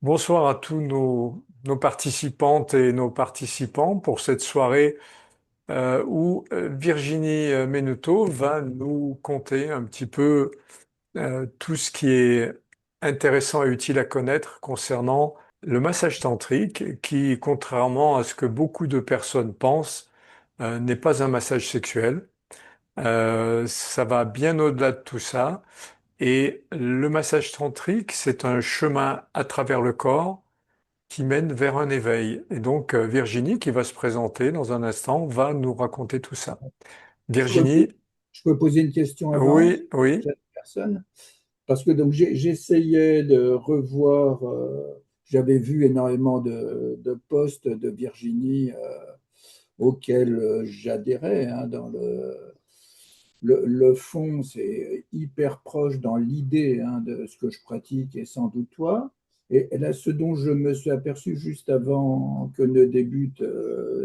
Bonsoir à tous nos participantes et nos participants pour cette soirée où Virginie Menuto va nous conter un petit peu tout ce qui est intéressant et utile à connaître concernant le massage tantrique qui, contrairement à ce que beaucoup de personnes pensent, n'est pas un massage sexuel. Ça va bien au-delà de tout ça. Et le massage tantrique, c'est un chemin à travers le corps qui mène vers un éveil. Et donc, Virginie, qui va se présenter dans un instant, va nous raconter tout ça. Je peux, Virginie, je peux poser une question avant oui, oui, cette personne? Parce que donc j'essayais de revoir, j'avais vu énormément de posts de Virginie auxquels j'adhérais, hein, dans le fond, c'est hyper proche dans l'idée, hein, de ce que je pratique et sans doute toi. Et là, ce dont je me suis aperçu juste avant que ne débute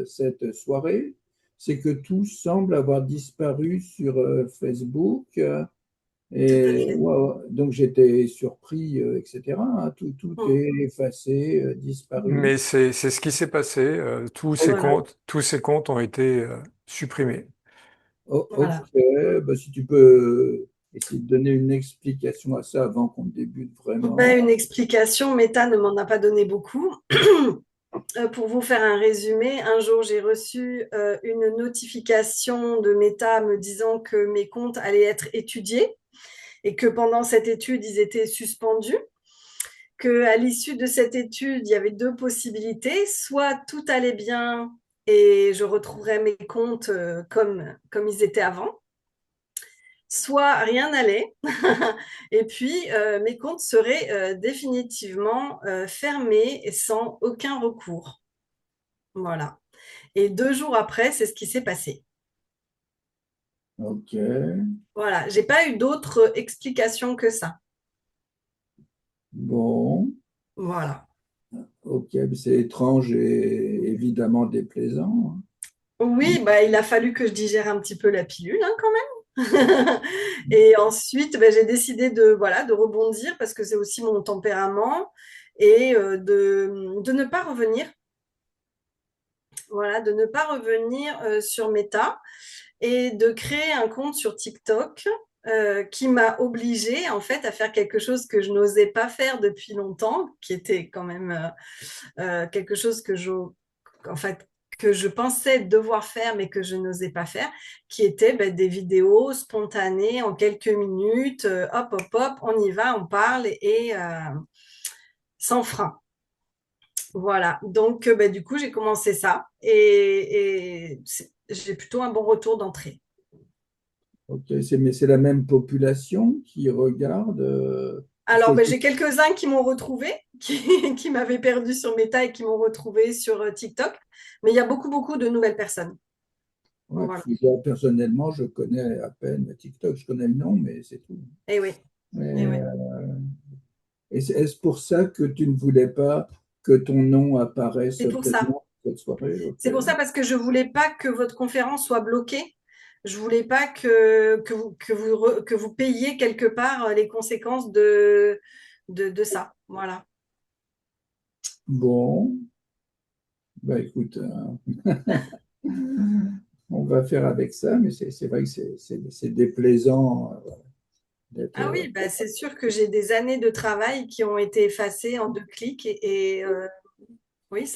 cette soirée, c'est que tout semble avoir disparu sur Facebook. Tout à Et fait. ouais, donc j'étais surpris, etc., hein. Tout Mm. est effacé, disparu. mais c'est ce qui s'est passé. Voilà, Tous ces comptes ont été supprimés. Ok, voilà. bah, si tu peux essayer de donner une explication à ça avant qu'on débute Ben, vraiment. une explication, Meta ne m'en a pas donné beaucoup. Pour vous faire un résumé, un jour j'ai reçu une notification de Meta me disant que mes comptes allaient être étudiés et que pendant cette étude, ils étaient suspendus. Que à l'issue de cette étude, il y avait deux possibilités. Soit tout allait bien et je retrouverais mes comptes comme ils étaient avant, soit rien n'allait. Et puis, mes comptes seraient définitivement fermés et sans aucun recours. Voilà. Et 2 jours après, c'est ce qui s'est passé. Ok, Voilà. J'ai pas eu d'autre explication que ça. bon, Voilà. ok, mais c'est étrange et évidemment déplaisant, hein. Oui, bah, il a fallu que je digère un petit peu la pilule, hein, quand même. Et ensuite, bah, j'ai décidé voilà, de rebondir parce que c'est aussi mon tempérament et de ne pas revenir. Voilà, de ne pas revenir sur Meta et de créer un compte sur TikTok qui m'a obligée en fait à faire quelque chose que je n'osais pas faire depuis longtemps, qui était quand même quelque chose en fait, que je pensais devoir faire mais que je n'osais pas faire, qui était ben, des vidéos spontanées en quelques minutes, hop, hop, hop, on y va, on parle et sans frein. Voilà, donc ben, du coup j'ai commencé ça et j'ai plutôt un bon retour d'entrée. Ok, mais c'est la même population qui regarde, parce Alors, que ben, j'ai quelques-uns qui m'ont retrouvé, qui m'avaient perdu sur Meta et qui m'ont retrouvé sur TikTok, mais il y a beaucoup, beaucoup de nouvelles personnes. ouais, parce Voilà. que moi, personnellement, je connais à peine TikTok, je connais le nom, mais c'est tout. Et oui, et Mais, oui. et est-ce pour ça que tu ne voulais pas que ton nom apparaisse C'est pour ça. pleinement cette soirée? Ok. C'est pour ça parce que je voulais pas que votre conférence soit bloquée. Je voulais pas que vous payiez quelque part les conséquences de ça. Voilà. Bon, bah écoute, on va faire avec ça, mais c'est vrai que c'est déplaisant, d'être. Ah oui, bah c'est sûr que j'ai des années de travail qui ont été effacées en 2 clics et oui,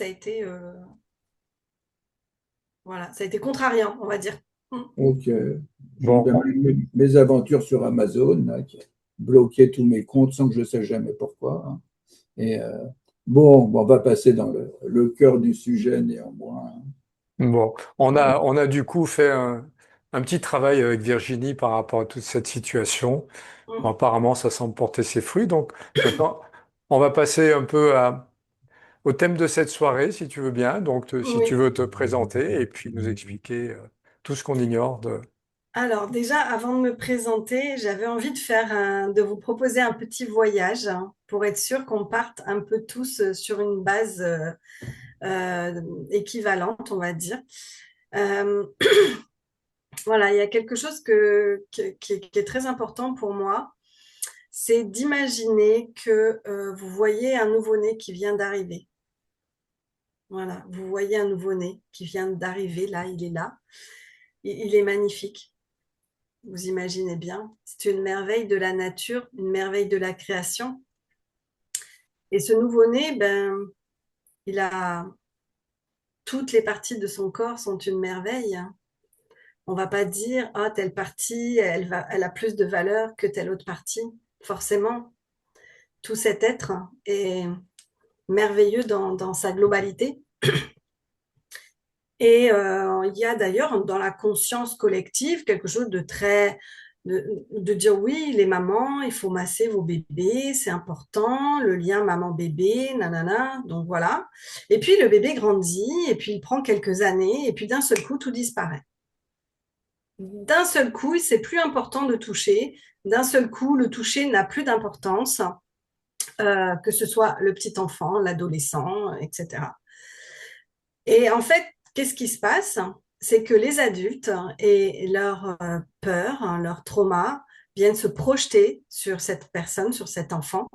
voilà, ça a été contrariant, on va dire. Mm. Donc, j'ai eu Bon, mes aventures sur Amazon, là, qui a bloqué tous mes comptes sans que je ne sache jamais pourquoi, hein. Et bon, on va passer dans le cœur du sujet néanmoins, bon, on a du coup fait un petit travail avec Virginie par rapport à toute cette situation. Bon, Mm. apparemment, ça semble porter ses fruits. Donc, maintenant, on va passer un peu au thème de cette soirée, si tu veux bien. Donc, si tu Oui. veux te présenter et puis nous expliquer tout ce qu'on ignore de. Alors déjà, avant de me présenter, j'avais envie de vous proposer un petit voyage, hein, pour être sûr qu'on parte un peu tous sur une base équivalente, on va dire. Euh, voilà, il y a quelque chose qui est très important pour moi, c'est d'imaginer que vous voyez un nouveau-né qui vient d'arriver. Voilà, vous voyez un nouveau-né qui vient d'arriver, là, il est là. Il est magnifique. Vous imaginez bien. C'est une merveille de la nature, une merveille de la création. Et ce nouveau-né, ben, il a toutes les parties de son corps sont une merveille. On va pas dire, ah, telle partie, elle a plus de valeur que telle autre partie. Forcément, tout cet être est merveilleux dans sa globalité. Et il y a d'ailleurs dans la conscience collective quelque chose de très de dire oui, les mamans, il faut masser vos bébés, c'est important, le lien maman-bébé, nanana, donc voilà. Et puis le bébé grandit, et puis il prend quelques années, et puis d'un seul coup, tout disparaît. D'un seul coup, c'est plus important de toucher. D'un seul coup, le toucher n'a plus d'importance, que ce soit le petit enfant, l'adolescent, etc. Et en fait, qu'est-ce qui se passe? C'est que les adultes et leur peur, leur trauma viennent se projeter sur cette personne, sur cet enfant,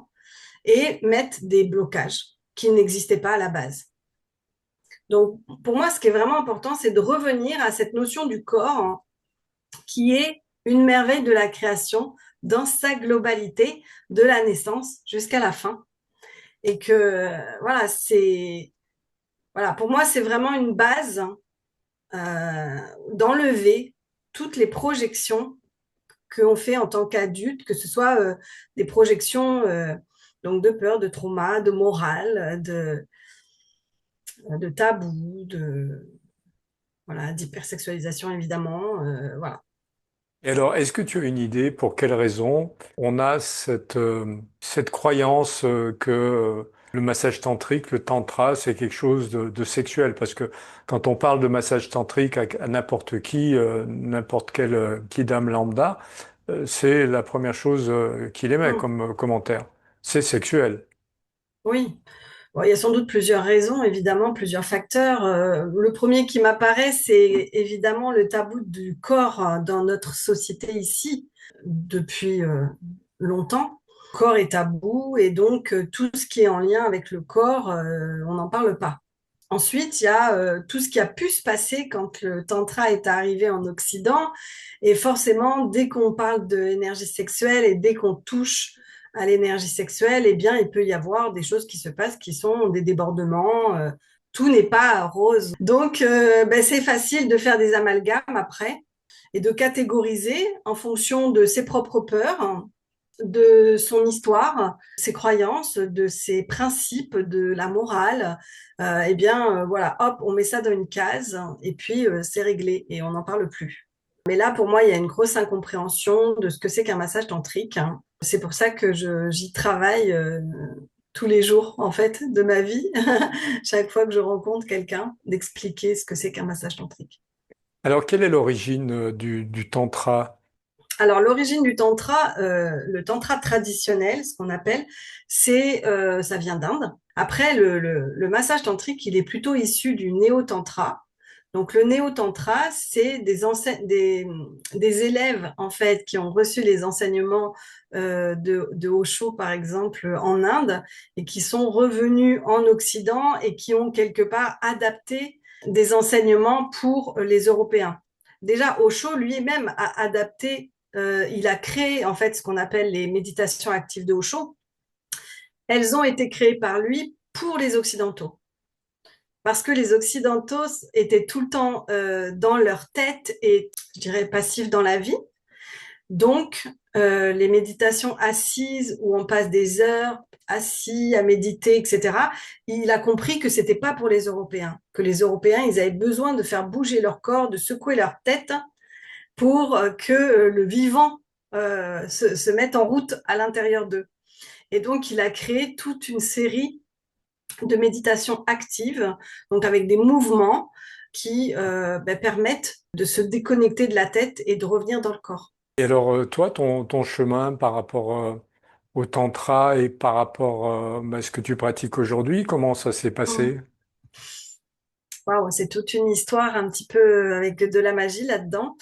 et mettent des blocages qui n'existaient pas à la base. Donc, pour moi, ce qui est vraiment important, c'est de revenir à cette notion du corps qui est une merveille de la création dans sa globalité, de la naissance jusqu'à la fin. Et que, voilà, voilà, pour moi, c'est vraiment une base d'enlever toutes les projections qu'on fait en tant qu'adulte, que ce soit des projections donc de peur, de trauma, de morale, de tabou, voilà, d'hypersexualisation évidemment. Voilà. Et alors, est-ce que tu as une idée pour quelle raison on a cette croyance que le massage tantrique, le tantra, c'est quelque chose de sexuel? Parce que quand on parle de massage tantrique à n'importe qui, n'importe quel kidam lambda, c'est la première chose qu'il émet Mm. comme commentaire. C'est sexuel. Oui. Bon, il y a sans doute plusieurs raisons, évidemment, plusieurs facteurs. Le premier qui m'apparaît, c'est évidemment le tabou du corps dans notre société ici depuis longtemps. Le corps est tabou et donc tout ce qui est en lien avec le corps, on n'en parle pas. Ensuite, il y a tout ce qui a pu se passer quand le tantra est arrivé en Occident. Et forcément, dès qu'on parle de l'énergie sexuelle et dès qu'on touche à l'énergie sexuelle, eh bien, il peut y avoir des choses qui se passent qui sont des débordements. Tout n'est pas rose. Donc, ben, c'est facile de faire des amalgames après et de catégoriser en fonction de ses propres peurs, de son histoire, ses croyances, de ses principes, de la morale. Eh bien, voilà, hop, on met ça dans une case et puis c'est réglé et on n'en parle plus. Mais là, pour moi, il y a une grosse incompréhension de ce que c'est qu'un massage tantrique. C'est pour ça que j'y travaille tous les jours, en fait, de ma vie, chaque fois que je rencontre quelqu'un, d'expliquer ce que c'est qu'un massage tantrique. Alors, quelle est l'origine du tantra? Alors, l'origine du tantra, le tantra traditionnel, ce qu'on appelle, ça vient d'Inde. Après, le massage tantrique, il est plutôt issu du néo-tantra. Donc, le néo-tantra, c'est des élèves, en fait, qui ont reçu les enseignements de Osho, par exemple, en Inde, et qui sont revenus en Occident et qui ont quelque part adapté des enseignements pour les Européens. Déjà, Osho lui-même a adapté, il a créé en fait ce qu'on appelle les méditations actives de Osho. Elles ont été créées par lui pour les Occidentaux. Parce que les Occidentaux étaient tout le temps dans leur tête et, je dirais, passifs dans la vie. Donc, les méditations assises où on passe des heures assis à méditer, etc., il a compris que c'était pas pour les Européens, que les Européens, ils avaient besoin de faire bouger leur corps, de secouer leur tête pour que le vivant se mette en route à l'intérieur d'eux. Et donc, il a créé toute une série de méditations actives, donc avec des mouvements qui permettent de se déconnecter de la tête et de revenir dans le corps. Et alors, toi, ton chemin par rapport au tantra et par rapport à ce que tu pratiques aujourd'hui, comment ça s'est Mmh. passé? Waouh, c'est toute une histoire un petit peu avec de la magie là-dedans.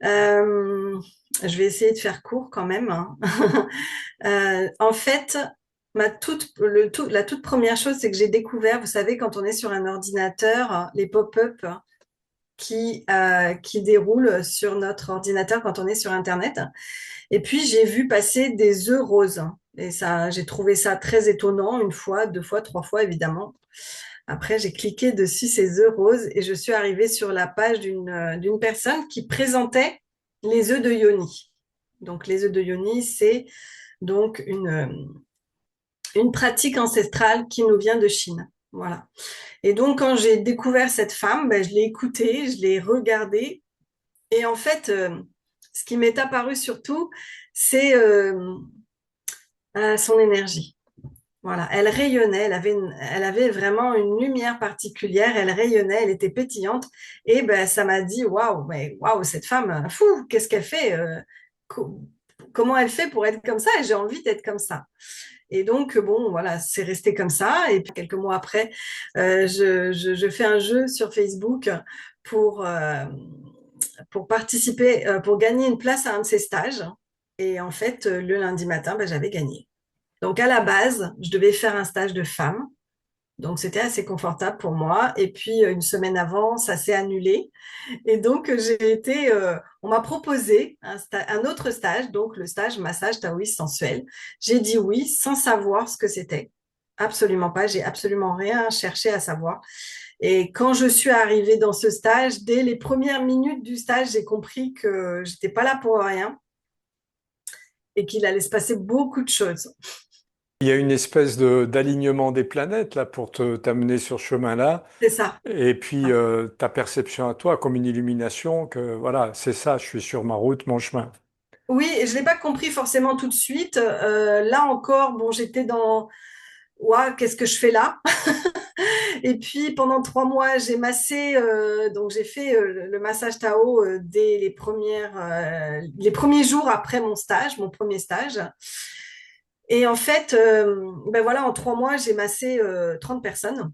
Euh, je vais essayer de faire court quand même, hein. En fait, la toute première chose, c'est que j'ai découvert, vous savez, quand on est sur un ordinateur, les pop-up qui déroulent sur notre ordinateur quand on est sur Internet. Et puis, j'ai vu passer des œufs roses. Et ça, j'ai trouvé ça très étonnant, une fois, deux fois, trois fois, évidemment. Après, j'ai cliqué dessus ces œufs roses et je suis arrivée sur la page d'une personne qui présentait les œufs de Yoni. Donc, les œufs de Yoni, c'est donc une pratique ancestrale qui nous vient de Chine. Voilà. Et donc, quand j'ai découvert cette femme, ben, je l'ai écoutée, je l'ai regardée. Et en fait, ce qui m'est apparu surtout, c'est son énergie. Voilà, elle rayonnait, elle avait vraiment une lumière particulière, elle rayonnait, elle était pétillante, et ben ça m'a dit waouh, mais waouh, cette femme, fou, qu'est-ce qu'elle fait, co- comment elle fait pour être comme ça, et j'ai envie d'être comme ça. Et donc bon, voilà, c'est resté comme ça. Et puis quelques mois après, je fais un jeu sur Facebook pour pour participer, pour gagner une place à un de ces stages. Et en fait, le lundi matin, ben, j'avais gagné. Donc, à la base, je devais faire un stage de femme. Donc, c'était assez confortable pour moi. Et puis, une semaine avant, ça s'est annulé. Et donc, on m'a proposé un autre stage, donc le stage massage taoïste sensuel. J'ai dit oui sans savoir ce que c'était. Absolument pas. J'ai absolument rien cherché à savoir. Et quand je suis arrivée dans ce stage, dès les premières minutes du stage, j'ai compris que j'étais pas là pour rien et qu'il allait se passer beaucoup de choses. Il y a une espèce d'alignement des planètes là pour t'amener sur ce chemin-là. C'est ça. Et puis ta perception à toi comme une illumination que voilà, c'est ça, je suis sur ma route, mon chemin. Oui, et je l'ai pas compris forcément tout de suite. Là encore, bon, j'étais dans, ouah, qu'est-ce que je fais là? Et puis pendant 3 mois, j'ai massé, donc j'ai fait le massage Tao dès les premiers jours après mon stage, mon premier stage. Et en fait, ben voilà, en 3 mois, j'ai massé 30 personnes.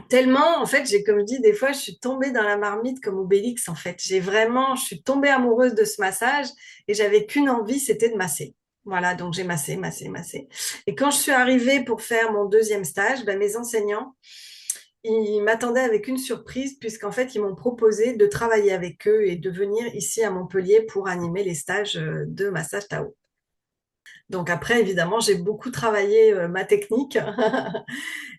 Tellement, en fait, comme je dis, des fois, je suis tombée dans la marmite comme Obélix, en fait. Je suis tombée amoureuse de ce massage et j'avais qu'une envie, c'était de masser. Voilà, donc j'ai massé, massé, massé. Et quand je suis arrivée pour faire mon deuxième stage, ben, mes enseignants, ils m'attendaient avec une surprise puisqu'en fait, ils m'ont proposé de travailler avec eux et de venir ici à Montpellier pour animer les stages de massage Tao. Donc après, évidemment, j'ai beaucoup travaillé ma technique.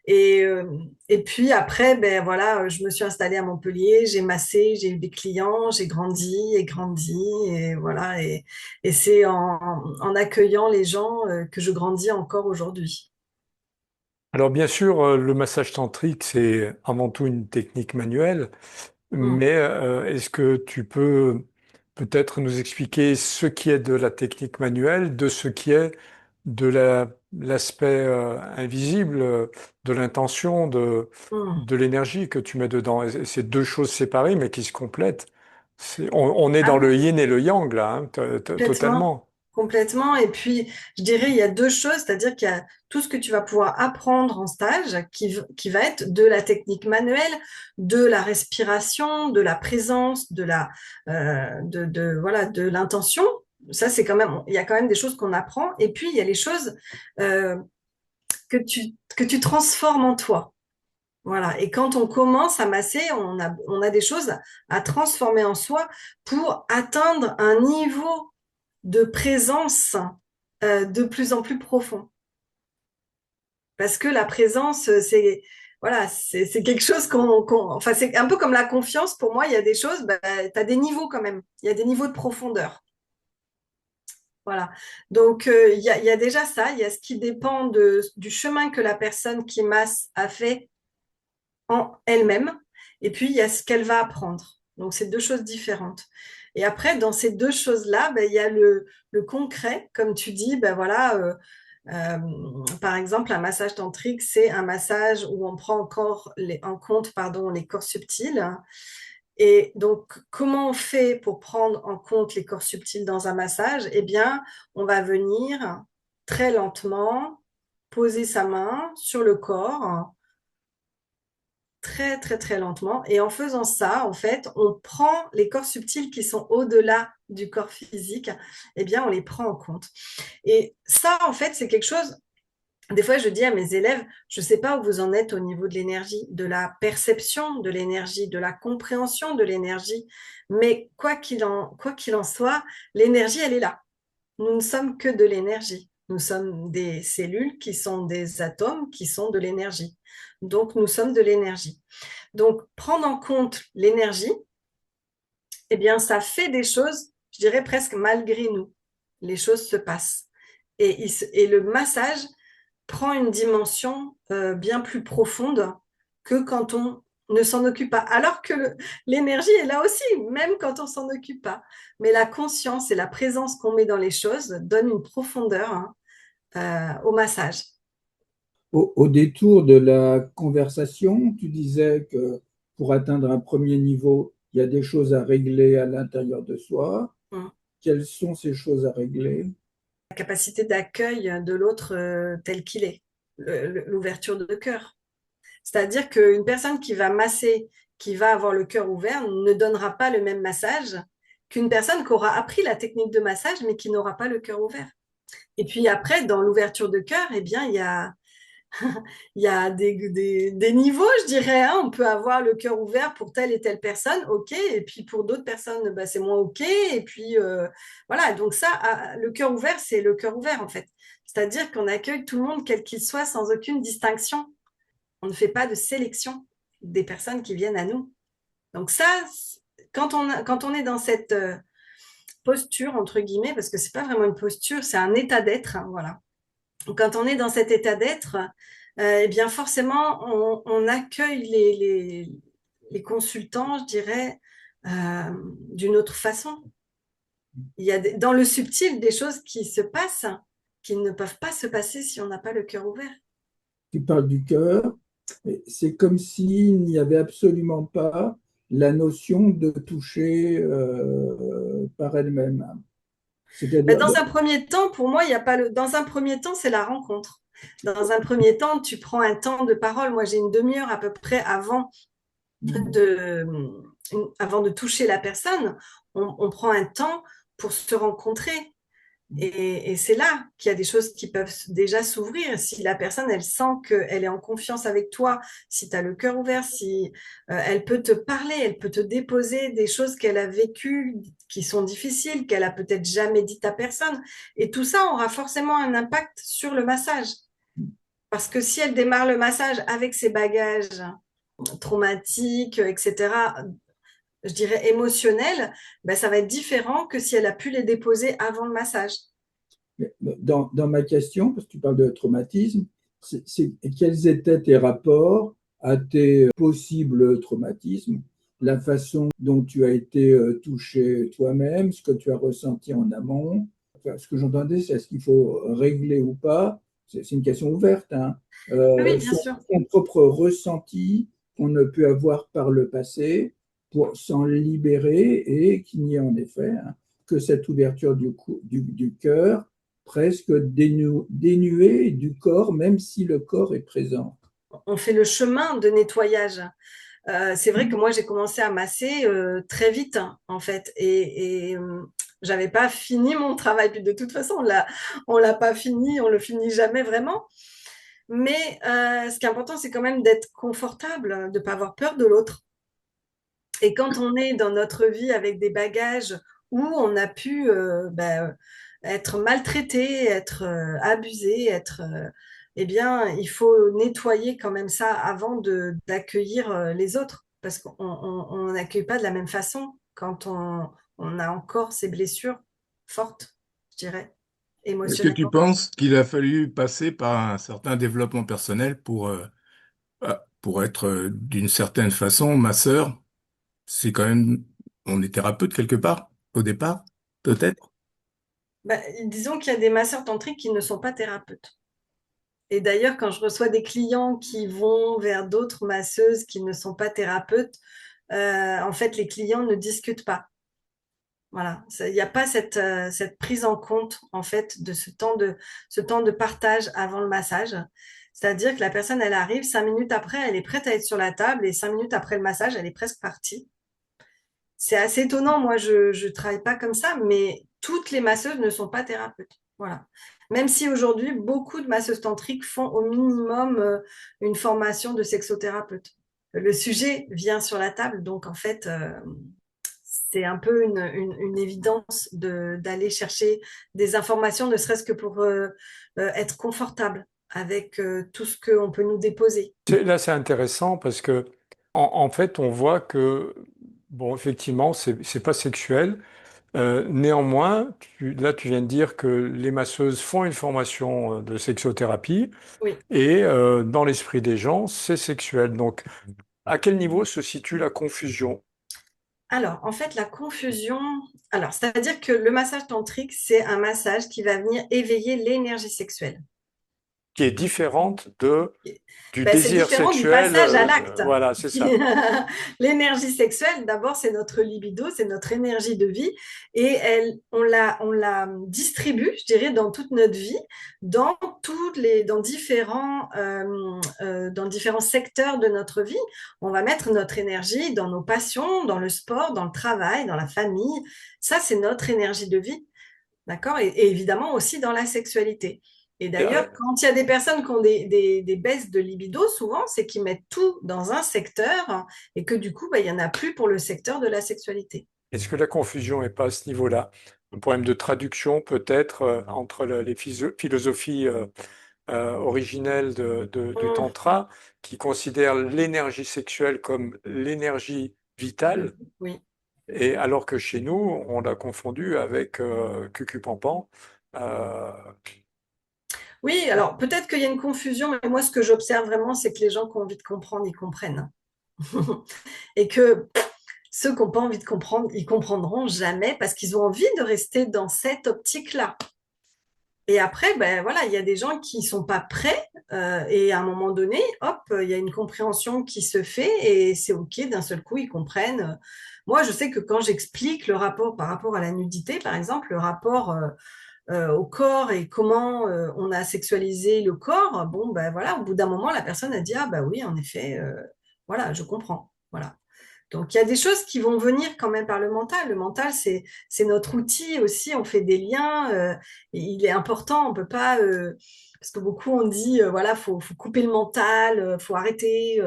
Et, euh, et puis après, ben voilà, je me suis installée à Montpellier, j'ai massé, j'ai eu des clients, j'ai grandi et grandi. Et voilà, et c'est en accueillant les gens que je grandis encore aujourd'hui. Alors bien sûr, le massage tantrique, c'est avant tout une technique manuelle, Mm. mais est-ce que tu peux peut-être nous expliquer ce qui est de la technique manuelle, de ce qui est de l'aspect invisible, de l'intention, Mm. de l'énergie que tu mets dedans? Et c'est deux choses séparées, mais qui se complètent. On est Ah dans le oui, yin et le yang, là, hein, complètement. totalement. Complètement. Et puis, je dirais, il y a deux choses, c'est-à-dire qu'il y a tout ce que tu vas pouvoir apprendre en stage qui va être de la technique manuelle, de la respiration, de la présence, voilà, de l'intention. Ça, c'est quand même, il y a quand même des choses qu'on apprend. Et puis, il y a les choses euh, que tu transformes en toi. Voilà. Et quand on commence à masser, on a des choses à transformer en soi pour atteindre un niveau de présence de plus en plus profond. Parce que la présence, c'est voilà, c'est quelque chose enfin, c'est un peu comme la confiance. Pour moi, il y a des choses, bah, tu as des niveaux quand même. Il y a des niveaux de profondeur. Voilà. Donc, il y a déjà ça. Il y a ce qui dépend du chemin que la personne qui masse a fait en elle-même. Et puis, il y a ce qu'elle va apprendre. Donc, c'est deux choses différentes. Et après, dans ces deux choses-là, ben, il y a le concret, comme tu dis, ben voilà, par exemple, un massage tantrique, c'est un massage où on prend en compte pardon, les corps subtils. Et donc, comment on fait pour prendre en compte les corps subtils dans un massage? Eh bien, on va venir très lentement poser sa main sur le corps très, très, très lentement. Et en faisant ça, en fait, on prend les corps subtils qui sont au-delà du corps physique, eh bien, on les prend en compte. Et ça, en fait, c'est quelque chose, des fois, je dis à mes élèves, je ne sais pas où vous en êtes au niveau de l'énergie, de la perception de l'énergie, de la compréhension de l'énergie, mais quoi qu'il en soit, l'énergie, elle est là. Nous ne sommes que de l'énergie. Nous sommes des cellules qui sont des atomes qui sont de l'énergie. Donc, nous sommes de l'énergie. Donc, prendre en compte l'énergie, eh bien, ça fait des choses, je dirais presque malgré nous. Les choses se passent. Et le massage prend une dimension bien plus profonde que quand on ne s'en occupe pas. Alors que l'énergie est là aussi, même quand on s'en occupe pas. Mais la conscience et la présence qu'on met dans les choses donnent une profondeur au massage. Au détour de la conversation, tu disais que pour atteindre un premier niveau, il y a des choses à régler à l'intérieur de soi. Mm. Quelles sont ces choses à régler? La capacité d'accueil de l'autre tel qu'il est, l'ouverture de cœur. C'est-à-dire qu'une personne qui va masser, qui va avoir le cœur ouvert, ne donnera pas le même massage qu'une personne qui aura appris la technique de massage, mais qui n'aura pas le cœur ouvert. Et puis après, dans l'ouverture de cœur, eh bien, il y a des niveaux, je dirais. Hein. On peut avoir le cœur ouvert pour telle et telle personne, ok. Et puis pour d'autres personnes, bah, c'est moins ok. Et puis voilà, donc ça, le cœur ouvert, c'est le cœur ouvert en fait. C'est-à-dire qu'on accueille tout le monde, quel qu'il soit, sans aucune distinction. On ne fait pas de sélection des personnes qui viennent à nous. Donc ça, quand on est dans cette posture, entre guillemets, parce que c'est pas vraiment une posture, c'est un état d'être, hein, voilà. Quand on est dans cet état d'être, eh bien forcément, on accueille les consultants, je dirais, d'une autre façon. Il y a dans le subtil des choses qui se passent qui ne peuvent pas se passer si on n'a pas le cœur ouvert. Tu parles du cœur, mais c'est comme s'il n'y avait absolument pas la notion de toucher par elle-même. Ben, C'est-à-dire, dans un premier temps, pour moi, il y a pas le. Dans un premier temps, c'est la rencontre. Dans un premier temps, tu prends un temps de parole. Moi, j'ai une demi-heure à peu près de, avant de toucher la personne. On prend un temps pour se rencontrer. Et c'est là qu'il y a des choses qui peuvent déjà s'ouvrir. Si la personne, elle sent qu'elle est en confiance avec toi, si tu as le cœur ouvert, si elle peut te parler, elle peut te déposer des choses qu'elle a vécues, qui sont difficiles, qu'elle a peut-être jamais dites à personne. Et tout ça aura forcément un impact sur le massage. Parce que si elle démarre le massage avec ses bagages traumatiques, etc., je dirais émotionnels, ben, ça va être différent que si elle a pu les déposer avant le massage. dans ma question, parce que tu parles de traumatisme, quels étaient tes rapports à tes possibles traumatismes, la façon dont tu as été touché toi-même, ce que tu as ressenti en amont. Enfin, ce que j'entendais, c'est est-ce qu'il faut régler ou pas? C'est une question ouverte, hein. Oui, bien sûr. Son propre ressenti qu'on ne peut avoir par le passé pour s'en libérer et qu'il n'y ait en effet, hein, que cette ouverture du cœur presque dénué du corps, même si le corps est présent. On fait le chemin de nettoyage. C'est vrai que moi, j'ai commencé à masser très vite, hein, en fait, et j'avais pas fini mon travail. Puis de toute façon, on l'a pas fini, on le finit jamais vraiment. Mais ce qui est important, c'est quand même d'être confortable, de pas avoir peur de l'autre. Et quand on est dans notre vie avec des bagages où on a pu être maltraité, être abusé, eh bien, il faut nettoyer quand même ça avant d'accueillir les autres, parce qu'on n'accueille pas de la même façon quand on a encore ces blessures fortes, je dirais, Est-ce que tu émotionnellement. penses qu'il a fallu passer par un certain développement personnel pour être d'une certaine façon masseur? C'est quand même, on est thérapeute quelque part, au départ, peut-être? Ben, disons qu'il y a des masseurs tantriques qui ne sont pas thérapeutes. Et d'ailleurs, quand je reçois des clients qui vont vers d'autres masseuses qui ne sont pas thérapeutes, en fait, les clients ne discutent pas. Voilà, il n'y a pas cette prise en compte en fait de ce temps de partage avant le massage. C'est-à-dire que la personne, elle arrive 5 minutes après, elle est prête à être sur la table et 5 minutes après le massage, elle est presque partie. C'est assez étonnant. Moi, je travaille pas comme ça, mais toutes les masseuses ne sont pas thérapeutes. Voilà. Même si aujourd'hui, beaucoup de masseuses tantriques font au minimum une formation de sexothérapeute. Le sujet vient sur la table, donc en fait, c'est un peu une évidence d'aller chercher des informations, ne serait-ce que pour être confortable avec tout ce qu'on peut nous déposer. Là, c'est intéressant parce que, en fait, on voit que, bon, effectivement, c'est pas sexuel. Néanmoins, là, tu viens de dire que les masseuses font une formation de sexothérapie Oui. et dans l'esprit des gens, c'est sexuel. Donc, à quel niveau se situe la confusion? Alors, en fait, la confusion, alors, c'est-à-dire que le massage tantrique, c'est un massage qui va venir éveiller l'énergie sexuelle. Qui est différente du Ben, c'est désir différent du sexuel. passage à l'acte. Voilà, c'est ça. L'énergie sexuelle, d'abord, c'est notre libido, c'est notre énergie de vie, et on la distribue, je dirais, dans toute notre vie, dans différents secteurs de notre vie. On va mettre notre énergie dans nos passions, dans le sport, dans le travail, dans la famille. Ça, c'est notre énergie de vie. D'accord? Et évidemment aussi dans la sexualité. Et d'ailleurs, quand il y a des personnes qui ont des baisses de libido, souvent, c'est qu'ils mettent tout dans un secteur et que du coup, bah, il n'y en a plus pour le secteur de la sexualité. Est-ce que la confusion n'est pas à ce niveau-là? Un problème de traduction peut-être entre les philosophies originelles du Mmh. Tantra qui considèrent l'énergie sexuelle comme l'énergie vitale, Oui. et alors que chez nous, on l'a confondu avec Cucu-Pampan. Euh, Oui, alors peut-être qu'il y a une confusion, mais moi, ce que j'observe vraiment, c'est que les gens qui ont envie de comprendre, ils comprennent. Et que ceux qui n'ont pas envie de comprendre, ils comprendront jamais parce qu'ils ont envie de rester dans cette optique-là. Et après, ben voilà, il y a des gens qui sont pas prêts et à un moment donné, hop, il y a une compréhension qui se fait et c'est OK, d'un seul coup, ils comprennent. Moi, je sais que quand j'explique le rapport par rapport à la nudité, par exemple, le rapport au corps et comment on a sexualisé le corps, bon, ben voilà, au bout d'un moment, la personne a dit, ah bah oui, en effet, voilà, je comprends. Voilà. Donc, il y a des choses qui vont venir quand même par le mental. Le mental, c'est notre outil aussi. On fait des liens. Et il est important. On peut pas, parce que beaucoup ont dit, voilà, faut couper le mental, faut arrêter.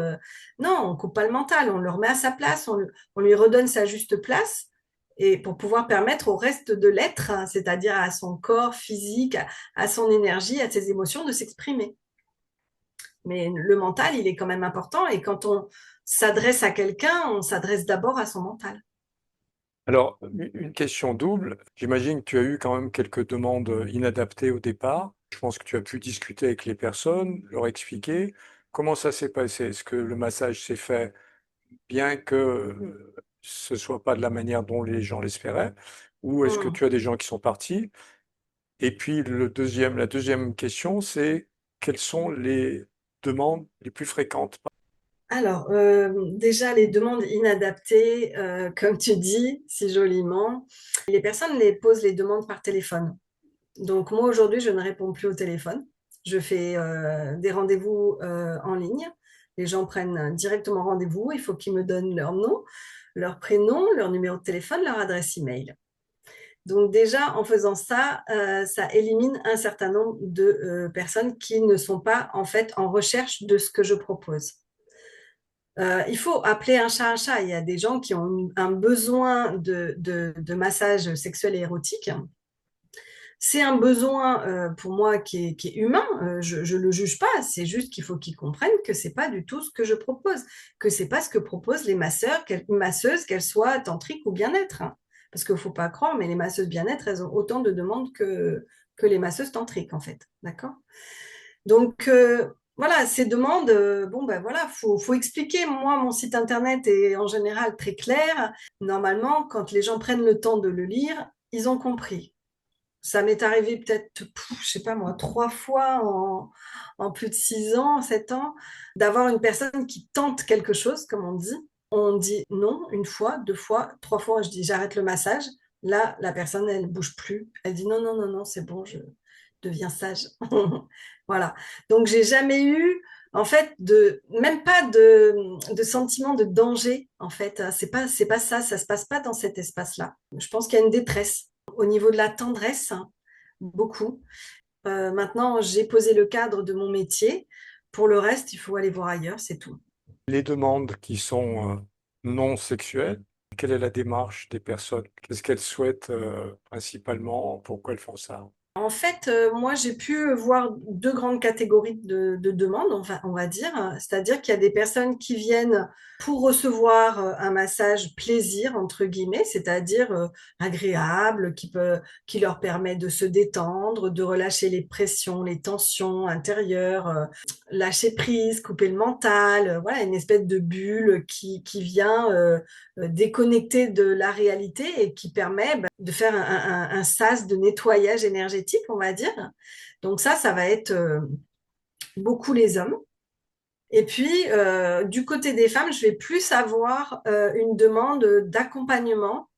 Non, on coupe pas le mental. On le remet à sa place. On lui redonne sa juste place. Et pour pouvoir permettre au reste de l'être, hein, c'est-à-dire à son corps physique, à son énergie, à ses émotions, de s'exprimer. Mais le mental, il est quand même important. Et quand on s'adresse à quelqu'un, on s'adresse d'abord à son mental. alors, une question double. J'imagine que tu as eu quand même quelques demandes inadaptées au départ. Je pense que tu as pu discuter avec les personnes, leur expliquer. Comment ça s'est passé? Est-ce que le massage s'est fait bien que ce soit pas de la manière dont les gens l'espéraient? Ou est-ce que Hmm. tu as des gens qui sont partis? Et puis la deuxième question, c'est quelles sont les demandes les plus fréquentes? Alors, déjà, les demandes inadaptées, comme tu dis si joliment, les personnes les posent les demandes par téléphone. Donc, moi, aujourd'hui, je ne réponds plus au téléphone. Je fais des rendez-vous en ligne. Les gens prennent directement rendez-vous. Il faut qu'ils me donnent leur nom, leur prénom, leur numéro de téléphone, leur adresse email. Donc déjà, en faisant ça, ça élimine un certain nombre de personnes qui ne sont pas en fait en recherche de ce que je propose. Il faut appeler un chat un chat. Il y a des gens qui ont un besoin de massage sexuel et érotique. C'est un besoin pour moi qui est humain. Je ne le juge pas. C'est juste qu'il faut qu'ils comprennent que c'est pas du tout ce que je propose, que c'est pas ce que proposent les masseuses, qu'elles soient tantriques ou bien-être. Hein. Parce qu'il ne faut pas croire, mais les masseuses bien-être, elles ont autant de demandes que les masseuses tantriques, en fait. D'accord? Donc, voilà, ces demandes, bon, ben voilà, faut expliquer. Moi, mon site internet est en général très clair. Normalement, quand les gens prennent le temps de le lire, ils ont compris. Ça m'est arrivé peut-être, je sais pas moi, 3 fois en plus de 6 ans, 7 ans, d'avoir une personne qui tente quelque chose, comme on dit. On dit non, 1 fois, 2 fois, 3 fois, je dis j'arrête le massage. Là, la personne, elle bouge plus. Elle dit non, non, non, non, c'est bon, deviens sage. Voilà. Donc, j'ai jamais eu, en fait, même pas de sentiment de danger, en fait. C'est pas ça, ça se passe pas dans cet espace-là. Je pense qu'il y a une détresse au niveau de la tendresse, hein, beaucoup. Maintenant, j'ai posé le cadre de mon métier. Pour le reste, il faut aller voir ailleurs, c'est tout. Les demandes qui sont non sexuelles, quelle est la démarche des personnes? Qu'est-ce qu'elles souhaitent principalement? Pourquoi elles font ça? En fait, moi, j'ai pu voir deux grandes catégories de demandes, on va dire. C'est-à-dire qu'il y a des personnes qui viennent pour recevoir un massage plaisir, entre guillemets, c'est-à-dire agréable, qui leur permet de se détendre, de relâcher les pressions, les tensions intérieures, lâcher prise, couper le mental, voilà, une espèce de bulle qui vient déconnecter de la réalité et qui permet de faire un sas de nettoyage énergétique, on va dire. Donc ça va être beaucoup les hommes. Et puis, du côté des femmes, je vais plus avoir une demande d'accompagnement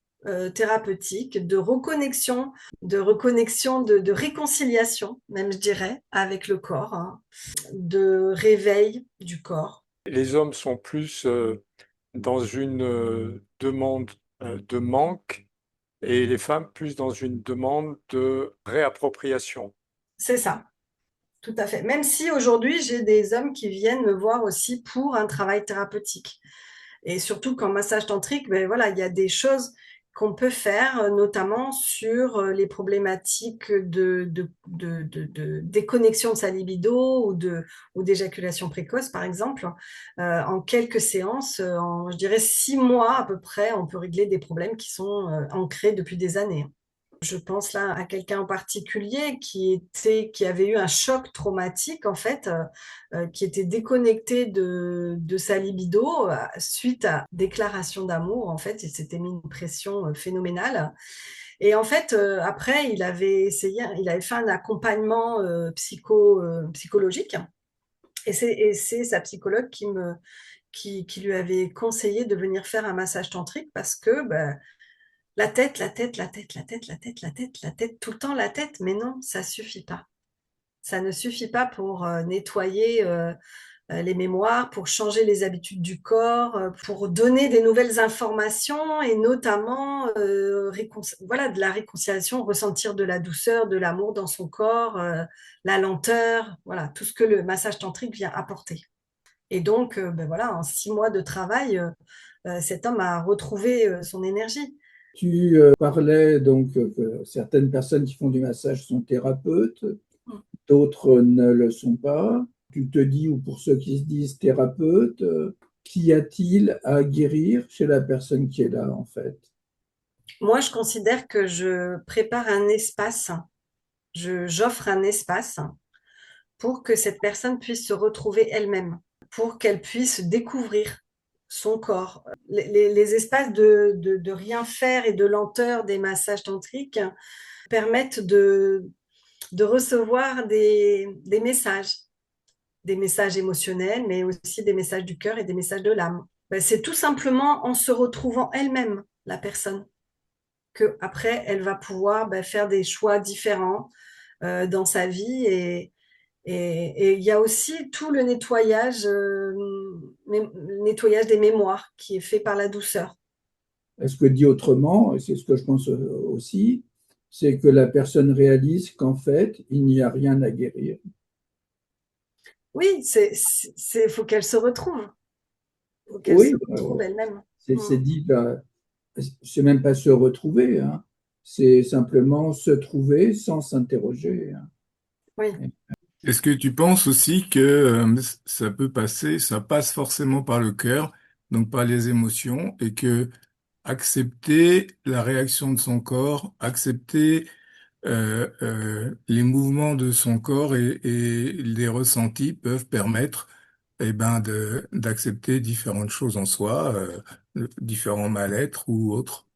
thérapeutique, de reconnexion, de réconciliation, même je dirais, avec le corps, hein, de réveil du corps. Les hommes sont plus dans une demande de manque et les femmes plus dans une demande de réappropriation. C'est ça. Tout à fait. Même si aujourd'hui, j'ai des hommes qui viennent me voir aussi pour un travail thérapeutique. Et surtout qu'en massage tantrique, ben voilà, il y a des choses qu'on peut faire, notamment sur les problématiques de déconnexion de sa libido ou d'éjaculation précoce, par exemple. En quelques séances, je dirais 6 mois à peu près, on peut régler des problèmes qui sont ancrés depuis des années. Je pense là à quelqu'un en particulier qui avait eu un choc traumatique, en fait, qui était déconnecté de sa libido suite à déclaration d'amour. En fait, il s'était mis une pression phénoménale. Et en fait, après, il avait fait un accompagnement psychologique. Et c'est sa psychologue qui lui avait conseillé de venir faire un massage tantrique parce que la tête, la tête, la tête, la tête, la tête, la tête, la tête, tout le temps la tête, mais non, ça suffit pas. Ça ne suffit pas pour nettoyer les mémoires, pour changer les habitudes du corps, pour donner des nouvelles informations et notamment voilà, de la réconciliation, ressentir de la douceur, de l'amour dans son corps, la lenteur, voilà, tout ce que le massage tantrique vient apporter. Et donc, voilà, en 6 mois de travail, cet homme a retrouvé son énergie. Tu parlais donc que certaines personnes qui font du massage sont thérapeutes, d'autres ne le sont pas. Tu te dis, ou pour ceux qui se disent thérapeutes, qu'y a-t-il à guérir chez la personne qui est là, en fait? Moi, je considère que je prépare un espace, j'offre un espace pour que cette personne puisse se retrouver elle-même, pour qu'elle puisse découvrir son corps. Les espaces de rien faire et de lenteur des massages tantriques permettent de recevoir des messages émotionnels, mais aussi des messages du cœur et des messages de l'âme. C'est tout simplement en se retrouvant elle-même, la personne, que après elle va pouvoir faire des choix différents dans sa vie et il y a aussi tout le nettoyage des mémoires qui est fait par la douceur. Est-ce que dit autrement, et c'est ce que je pense aussi, c'est que la personne réalise qu'en fait, il n'y a rien à guérir. Oui, faut qu'elle se retrouve. Faut qu'elle Oui, se retrouve elle-même. c'est dit, c'est même pas se retrouver, hein. C'est simplement se trouver sans s'interroger, hein. Oui. Est-ce que tu penses aussi que ça peut passer, ça passe forcément par le cœur, donc par les émotions, et que accepter la réaction de son corps, accepter les mouvements de son corps et les ressentis peuvent permettre d'accepter différentes choses en soi, différents mal-être ou autres.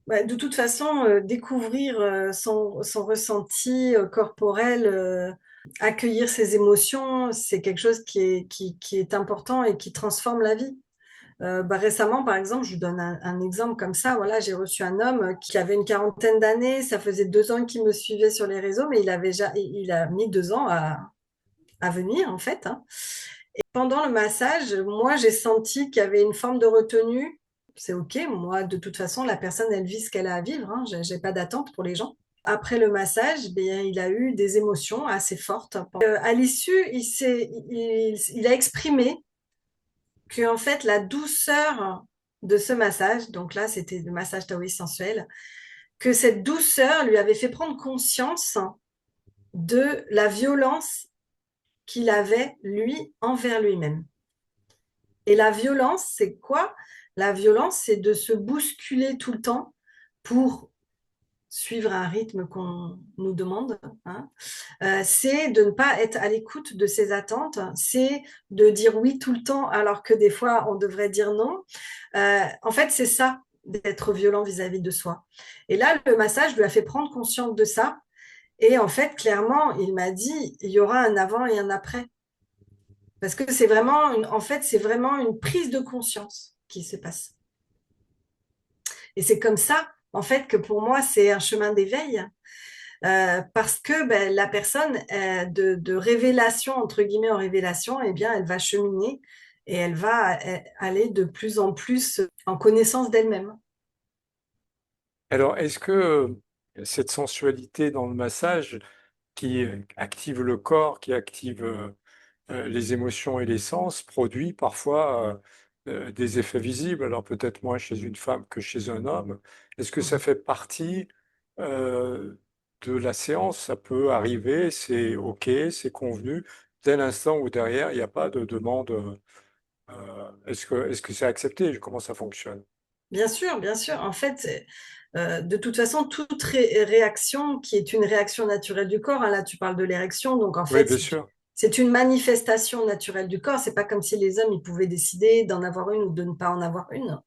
De toute façon, découvrir son ressenti corporel, accueillir ses émotions, c'est quelque chose qui est important et qui transforme la vie. Récemment, par exemple, je vous donne un exemple comme ça. Voilà, j'ai reçu un homme qui avait une quarantaine d'années. Ça faisait 2 ans qu'il me suivait sur les réseaux, mais il a mis 2 ans à venir, en fait, hein. Et pendant le massage, moi, j'ai senti qu'il y avait une forme de retenue. C'est OK. Moi, de toute façon, la personne, elle vit ce qu'elle a à vivre, hein. J'ai pas d'attente pour les gens. Après le massage, bien, il a eu des émotions assez fortes. À l'issue, il a exprimé que en fait la douceur de ce massage, donc là c'était le massage taoïste sensuel, que cette douceur lui avait fait prendre conscience de la violence qu'il avait lui envers lui-même. Et la violence, c'est quoi? La violence, c'est de se bousculer tout le temps pour suivre un rythme qu'on nous demande, hein. C'est de ne pas être à l'écoute de ses attentes, c'est de dire oui tout le temps alors que des fois on devrait dire non. En fait, c'est ça, d'être violent vis-à-vis de soi. Et là, le massage lui a fait prendre conscience de ça. Et en fait, clairement, il m'a dit, il y aura un avant et un après. Parce que c'est vraiment, en fait, c'est vraiment une prise de conscience qui se passe. Et c'est comme ça, en fait, que pour moi, c'est un chemin d'éveil. Parce que ben, la personne, de révélation, entre guillemets, en révélation, eh bien, elle va cheminer et elle va aller de plus en plus en connaissance d'elle-même. Alors, est-ce que cette sensualité dans le massage qui active le corps, qui active les émotions et les sens, produit parfois des effets visibles? Alors peut-être moins chez une femme que chez un homme. Est-ce que ça fait partie euh, de la séance? Ça peut arriver, c'est OK, c'est convenu, dès l'instant où derrière, il n'y a pas de demande. Est-ce que c'est accepté? Comment ça fonctionne? Bien sûr, bien sûr. En fait, de toute façon, toute réaction qui est une réaction naturelle du corps, hein, là tu parles de l'érection, donc en Oui, fait, bien sûr. c'est une manifestation naturelle du corps. C'est pas comme si les hommes ils pouvaient décider d'en avoir une ou de ne pas en avoir une.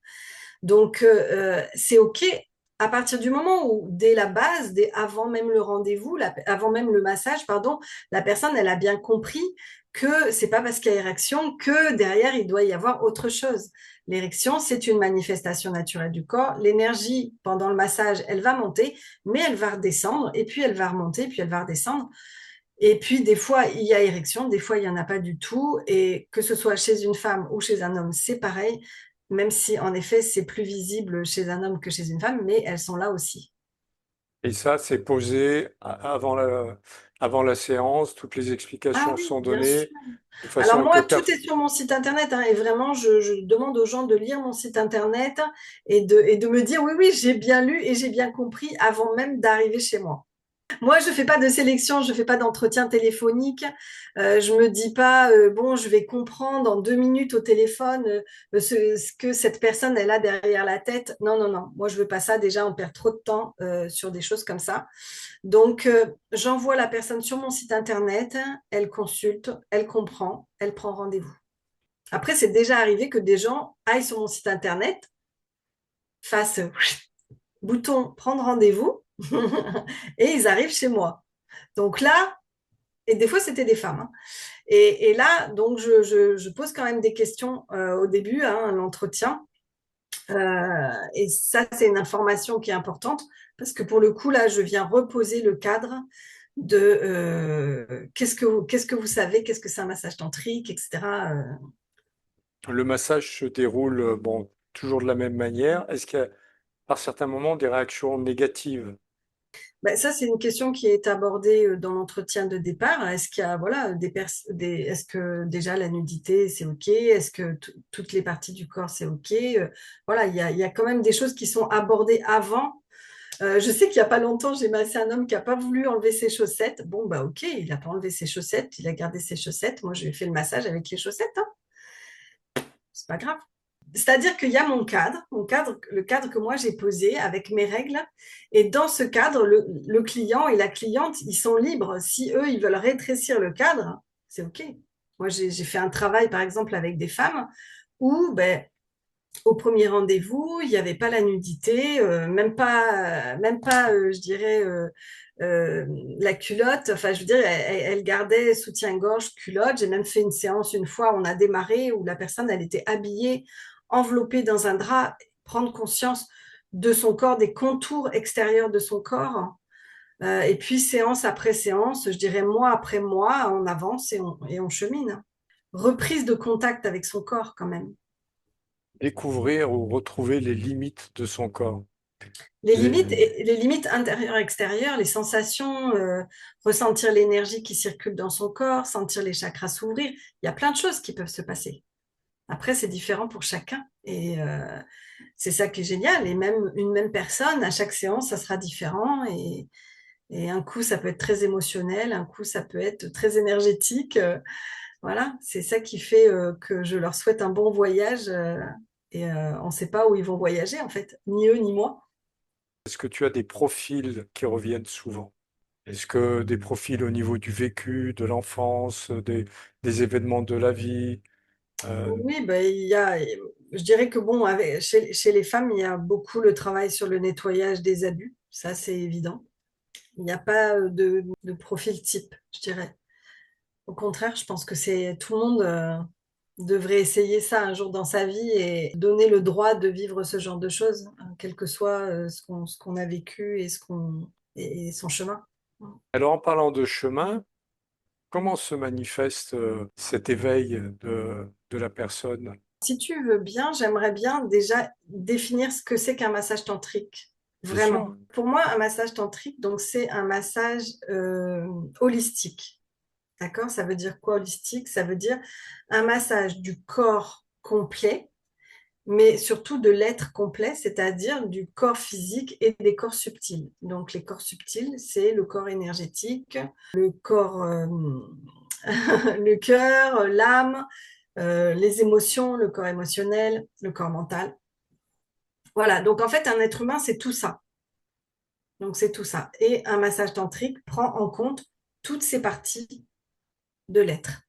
Donc, c'est OK à partir du moment où, dès la base, avant même le rendez-vous, avant même le massage, pardon, la personne, elle a bien compris que c'est pas parce qu'il y a érection que derrière, il doit y avoir autre chose. L'érection, c'est une manifestation naturelle du corps. L'énergie, pendant le massage, elle va monter, mais elle va redescendre, et puis elle va remonter, puis elle va redescendre. Et puis, des fois, il y a érection, des fois, il n'y en a pas du tout. Et que ce soit chez une femme ou chez un homme, c'est pareil, même si, en effet, c'est plus visible chez un homme que chez une femme, mais elles sont là aussi. Et ça, c'est posé avant la séance, toutes les Ah explications oui, sont bien sûr. données de Alors façon à que moi, tout est sur mon site internet, hein, et vraiment, je demande aux gens de lire mon site internet et de me dire, oui, oui, j'ai bien lu et j'ai bien compris avant même d'arriver chez moi. Moi, je fais pas de sélection, je fais pas d'entretien téléphonique. Je me dis pas, bon, je vais comprendre en 2 minutes au téléphone ce que cette personne elle a derrière la tête. Non, non, non. Moi, je veux pas ça. Déjà, on perd trop de temps sur des choses comme ça. Donc, j'envoie la personne sur mon site internet, elle consulte, elle comprend, elle prend rendez-vous. Après, c'est déjà arrivé que des gens aillent sur mon site internet, fassent bouton prendre rendez-vous et ils arrivent chez moi. Donc là, et des fois, c'était des femmes, hein. Et là, donc, je pose quand même des questions au début, hein, l'entretien. Et ça, c'est une information qui est importante parce que pour le coup, là, je viens reposer le cadre de qu'est-ce que vous savez, qu'est-ce que c'est un massage tantrique, etc. le massage se déroule, bon, toujours de la même manière. Est-ce qu'il y a par certains moments des réactions négatives? Ben, ça, c'est une question qui est abordée dans l'entretien de départ. Est-ce qu'il y a, voilà, est-ce que déjà la nudité, c'est OK? Est-ce que toutes les parties du corps, c'est OK? Voilà, il y a quand même des choses qui sont abordées avant. Je sais qu'il n'y a pas longtemps, j'ai massé un homme qui n'a pas voulu enlever ses chaussettes. Bon, bah OK, il n'a pas enlevé ses chaussettes, il a gardé ses chaussettes. Moi, je lui ai fait le massage avec les chaussettes, hein. C'est pas grave. C'est-à-dire qu'il y a mon cadre, le cadre que moi j'ai posé avec mes règles. Et dans ce cadre, le client et la cliente, ils sont libres. Si eux, ils veulent rétrécir le cadre, c'est OK. Moi, j'ai fait un travail, par exemple, avec des femmes où, ben, au premier rendez-vous, il n'y avait pas la nudité, même pas je dirais, euh, la culotte. Enfin, je veux dire, elle gardait soutien-gorge, culotte. J'ai même fait une séance une fois, on a démarré, où la personne, elle était habillée enveloppé dans un drap, prendre conscience de son corps, des contours extérieurs de son corps. Et puis, séance après séance, je dirais mois après mois, on avance et on chemine. Reprise de contact avec son corps quand même. Découvrir ou retrouver les limites de son corps. Les limites intérieures-extérieures, les sensations, ressentir l'énergie qui circule dans son corps, sentir les chakras s'ouvrir. Il y a plein de choses qui peuvent se passer. Après, c'est différent pour chacun. Et c'est ça qui est génial. Et même une même personne, à chaque séance, ça sera différent. Et un coup, ça peut être très émotionnel, un coup, ça peut être très énergétique. Voilà, c'est ça qui fait que je leur souhaite un bon voyage. On ne sait pas où ils vont voyager, en fait, ni eux, ni moi. Est-ce que tu as des profils qui reviennent souvent? Est-ce que des profils au niveau du vécu, de l'enfance, des événements de la vie? euh, Oui, ben, je dirais que bon, chez les femmes, il y a beaucoup le travail sur le nettoyage des abus. Ça, c'est évident. Il n'y a pas de profil type, je dirais. Au contraire, je pense que tout le monde devrait essayer ça un jour dans sa vie et donner le droit de vivre ce genre de choses, hein, quel que soit ce qu'on a vécu et son chemin. Alors, en parlant de chemin, comment se manifeste cet éveil de la personne? Si tu veux bien, j'aimerais bien déjà définir ce que c'est qu'un massage tantrique. Bien sûr. Vraiment. Pour moi, un massage tantrique, donc c'est un massage holistique. D'accord? Ça veut dire quoi holistique? Ça veut dire un massage du corps complet, mais surtout de l'être complet, c'est-à-dire du corps physique et des corps subtils. Donc les corps subtils, c'est le corps énergétique, le corps, le cœur, l'âme, les émotions, le corps émotionnel, le corps mental. Voilà, donc en fait, un être humain, c'est tout ça. Donc c'est tout ça. Et un massage tantrique prend en compte toutes ces parties de l'être.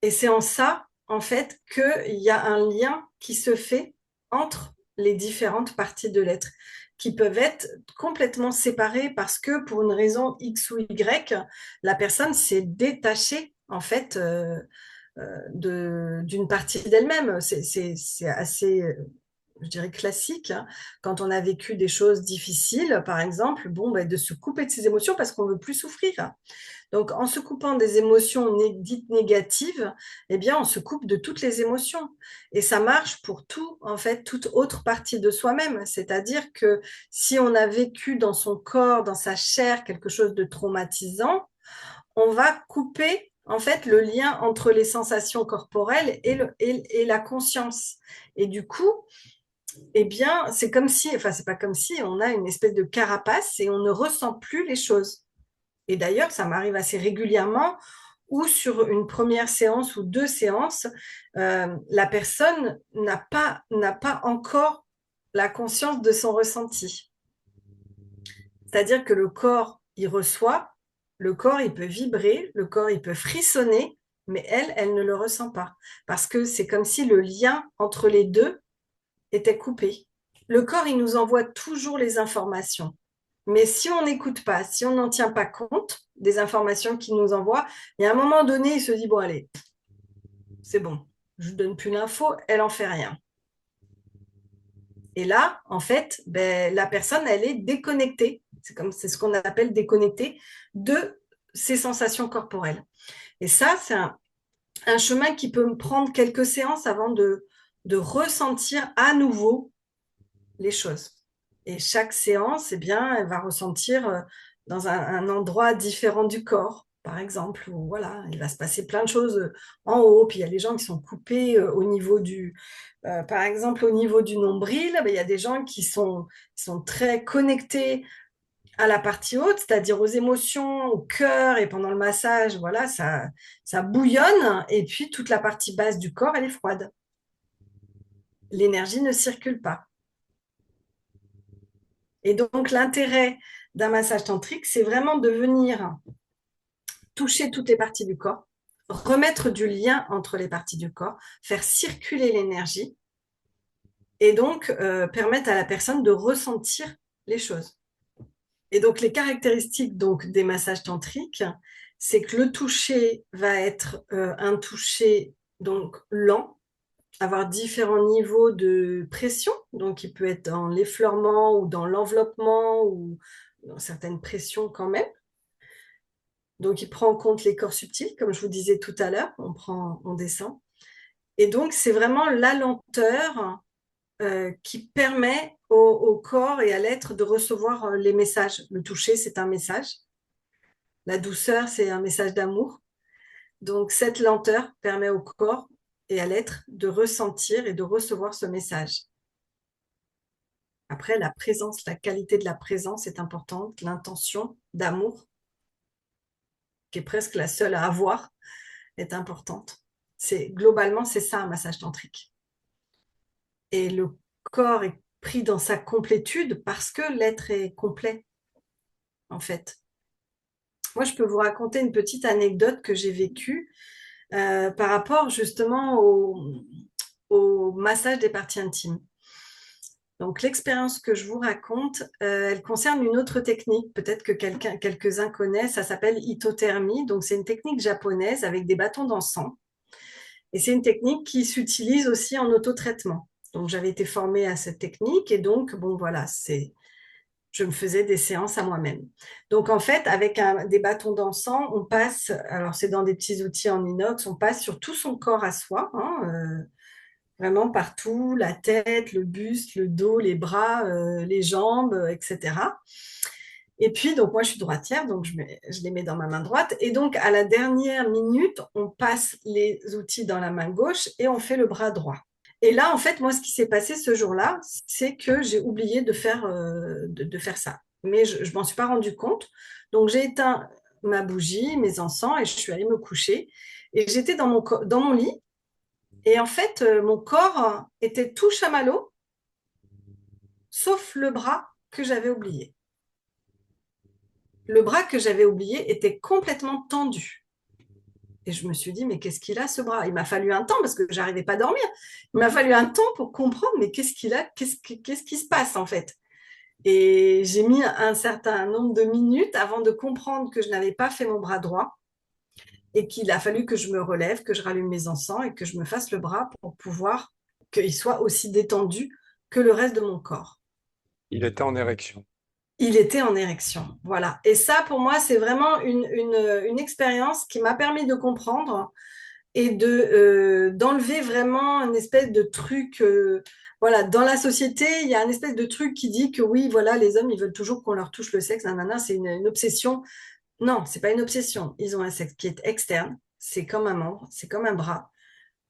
Et c'est en ça, en fait, qu'il y a un lien qui se fait entre les différentes parties de l'être, qui peuvent être complètement séparées parce que pour une raison X ou Y, la personne s'est détachée, en fait, d'une partie d'elle-même. C'est assez, je dirais, classique, hein. Quand on a vécu des choses difficiles, par exemple, bon, ben, de se couper de ses émotions parce qu'on ne veut plus souffrir. Donc, en se coupant des émotions dites négatives, eh bien, on se coupe de toutes les émotions. Et ça marche pour tout, en fait, toute autre partie de soi-même. C'est-à-dire que si on a vécu dans son corps, dans sa chair, quelque chose de traumatisant, on va couper, en fait, le lien entre les sensations corporelles et la conscience. Et du coup, eh bien, c'est comme si, enfin, c'est pas comme si, on a une espèce de carapace et on ne ressent plus les choses. Et d'ailleurs, ça m'arrive assez régulièrement où sur une première séance ou deux séances, la personne n'a pas encore la conscience de son ressenti. C'est-à-dire que le corps, il reçoit, le corps, il peut vibrer, le corps, il peut frissonner, mais elle ne le ressent pas. Parce que c'est comme si le lien entre les deux était coupé. Le corps, il nous envoie toujours les informations. Mais si on n'écoute pas, si on n'en tient pas compte des informations qu'il nous envoie, il y a un moment donné, il se dit, bon, allez, c'est bon, je ne donne plus l'info, elle n'en fait rien. Et là, en fait, ben, la personne, elle est déconnectée. C'est ce qu'on appelle déconnectée de ses sensations corporelles. Et ça, c'est un chemin qui peut me prendre quelques séances avant de ressentir à nouveau les choses. Et chaque séance, eh bien, elle va ressentir dans un endroit différent du corps, par exemple, où voilà, il va se passer plein de choses en haut. Puis il y a les gens qui sont coupés au niveau par exemple, au niveau du nombril, ben, il y a des gens qui sont très connectés à la partie haute, c'est-à-dire aux émotions, au cœur, et pendant le massage, voilà, ça bouillonne, et puis toute la partie basse du corps, elle est froide. L'énergie ne circule pas. Et donc, l'intérêt d'un massage tantrique, c'est vraiment de venir toucher toutes les parties du corps, remettre du lien entre les parties du corps, faire circuler l'énergie et donc permettre à la personne de ressentir les choses. Et donc, les caractéristiques donc, des massages tantriques, c'est que le toucher va être un toucher donc lent, avoir différents niveaux de pression. Donc, il peut être dans l'effleurement ou dans l'enveloppement ou dans certaines pressions quand même. Donc, il prend en compte les corps subtils, comme je vous disais tout à l'heure, on descend. Et donc, c'est vraiment la lenteur qui permet au corps et à l'être de recevoir les messages. Le toucher, c'est un message. La douceur, c'est un message d'amour. Donc, cette lenteur permet au corps et à l'être de ressentir et de recevoir ce message. Après, la présence, la qualité de la présence est importante, l'intention d'amour, qui est presque la seule à avoir, est importante. Globalement, c'est ça un massage tantrique. Et le corps est pris dans sa complétude parce que l'être est complet, en fait. Moi, je peux vous raconter une petite anecdote que j'ai vécue par rapport justement au massage des parties intimes. Donc, l'expérience que je vous raconte, elle concerne une autre technique, peut-être que quelques-uns connaissent, ça s'appelle hypothermie. Donc, c'est une technique japonaise avec des bâtons d'encens. Et c'est une technique qui s'utilise aussi en autotraitement. Donc, j'avais été formée à cette technique et donc, bon, voilà, je me faisais des séances à moi-même. Donc, en fait, avec des bâtons d'encens, on passe, alors c'est dans des petits outils en inox, on passe sur tout son corps à soi, hein, vraiment partout, la tête, le buste, le dos, les bras, les jambes, etc. Et puis, donc moi, je suis droitière, donc je les mets dans ma main droite. Et donc, à la dernière minute, on passe les outils dans la main gauche et on fait le bras droit. Et là, en fait, moi, ce qui s'est passé ce jour-là, c'est que j'ai oublié de faire ça. Mais je ne m'en suis pas rendu compte. Donc, j'ai éteint ma bougie, mes encens, et je suis allée me coucher. Et j'étais dans mon lit. Et en fait, mon corps était tout chamallow, sauf le bras que j'avais oublié. Le bras que j'avais oublié était complètement tendu. Et je me suis dit, mais qu'est-ce qu'il a ce bras? Il m'a fallu un temps parce que j'arrivais pas à dormir. Il m'a fallu un temps pour comprendre, mais qu'est-ce qu'il a? Qu'est-ce qui se passe en fait? Et j'ai mis un certain nombre de minutes avant de comprendre que je n'avais pas fait mon bras droit et qu'il a fallu que je me relève, que je rallume mes encens et que je me fasse le bras pour pouvoir qu'il soit aussi détendu que le reste de mon corps. Il était en érection. Il était en érection, voilà. Et ça, pour moi, c'est vraiment une expérience qui m'a permis de comprendre et d'enlever vraiment une espèce de truc. Voilà, dans la société, il y a une espèce de truc qui dit que oui, voilà, les hommes, ils veulent toujours qu'on leur touche le sexe, nanana, c'est une obsession. Non, c'est pas une obsession. Ils ont un sexe qui est externe, c'est comme un membre, c'est comme un bras.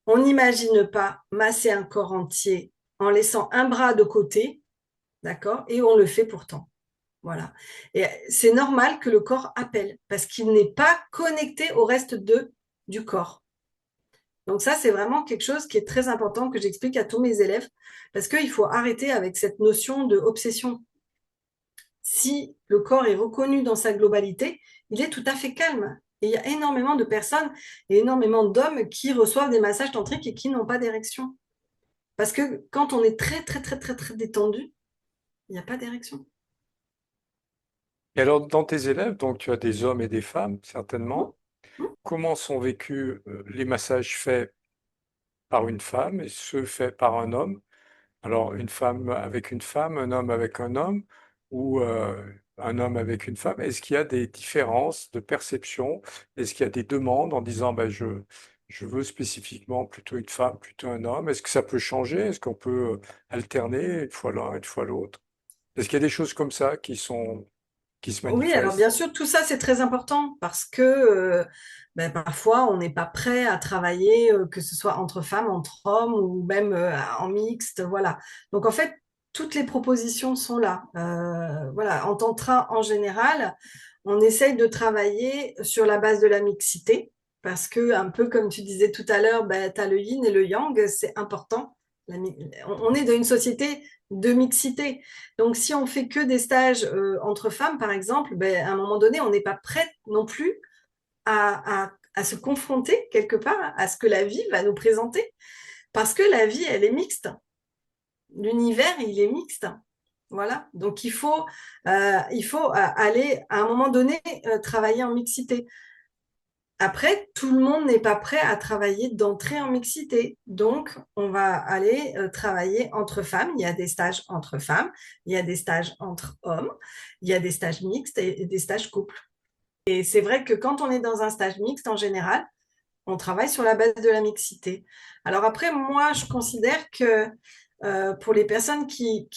On n'imagine pas masser un corps entier en laissant un bras de côté, d'accord? Et on le fait pourtant. Voilà. Et c'est normal que le corps appelle parce qu'il n'est pas connecté au reste du corps. Donc ça, c'est vraiment quelque chose qui est très important que j'explique à tous mes élèves parce qu'il faut arrêter avec cette notion de obsession. Si le corps est reconnu dans sa globalité, il est tout à fait calme. Et il y a énormément de personnes et énormément d'hommes qui reçoivent des massages tantriques et qui n'ont pas d'érection. Parce que quand on est très, très, très, très, très détendu, il n'y a pas d'érection. Et alors, dans tes élèves, donc tu as des hommes et des femmes, certainement. Comment sont vécus les massages faits par une femme et ceux faits par un homme? Alors, une femme avec une femme, un homme avec un homme, ou un homme avec une femme. Est-ce qu'il y a des différences de perception? Est-ce qu'il y a des demandes en disant, ben, je veux spécifiquement plutôt une femme, plutôt un homme? Est-ce que ça peut changer? Est-ce qu'on peut alterner une fois l'un, une fois l'autre? Est-ce qu'il y a des choses comme ça qui se Oui, alors bien manifestent? sûr, tout ça, c'est très important parce que parfois, on n'est pas prêt à travailler, que ce soit entre femmes, entre hommes ou même en mixte. Voilà. Donc, en fait, toutes les propositions sont là. Voilà. En tantra, en général, on essaye de travailler sur la base de la mixité parce que, un peu comme tu disais tout à l'heure, tu as le yin et le yang, c'est important. On est dans une société de mixité. Donc, si on fait que des stages entre femmes, par exemple, à un moment donné, on n'est pas prête non plus à se confronter quelque part à ce que la vie va nous présenter. Parce que la vie, elle est mixte. L'univers, il est mixte. Voilà. Donc, il faut aller, à un moment donné, travailler en mixité. Après, tout le monde n'est pas prêt à travailler d'entrée en mixité. Donc, on va aller travailler entre femmes. Il y a des stages entre femmes, il y a des stages entre hommes, il y a des stages mixtes et des stages couples. Et c'est vrai que quand on est dans un stage mixte, en général, on travaille sur la base de la mixité. Alors après, moi, je considère que pour les personnes qui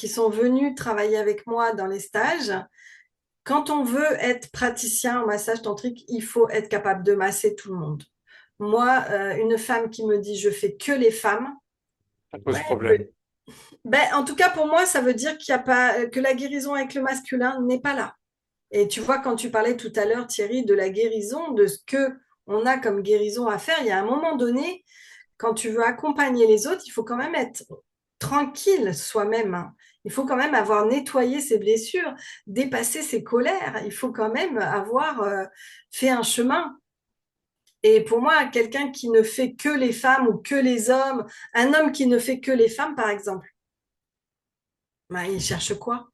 sont venues travailler avec moi dans les stages, quand on veut être praticien en massage tantrique, il faut être capable de masser tout le monde. Moi, une femme qui me dit je fais que les femmes, Ça pose ouais, problème. ben, en tout cas pour moi, ça veut dire qu'il y a pas, que la guérison avec le masculin n'est pas là. Et tu vois, quand tu parlais tout à l'heure, Thierry, de la guérison, de ce que on a comme guérison à faire, il y a un moment donné, quand tu veux accompagner les autres, il faut quand même être tranquille soi-même, hein. Il faut quand même avoir nettoyé ses blessures, dépassé ses colères. Il faut quand même avoir fait un chemin. Et pour moi, quelqu'un qui ne fait que les femmes ou que les hommes, un homme qui ne fait que les femmes, par exemple, ben, il cherche quoi?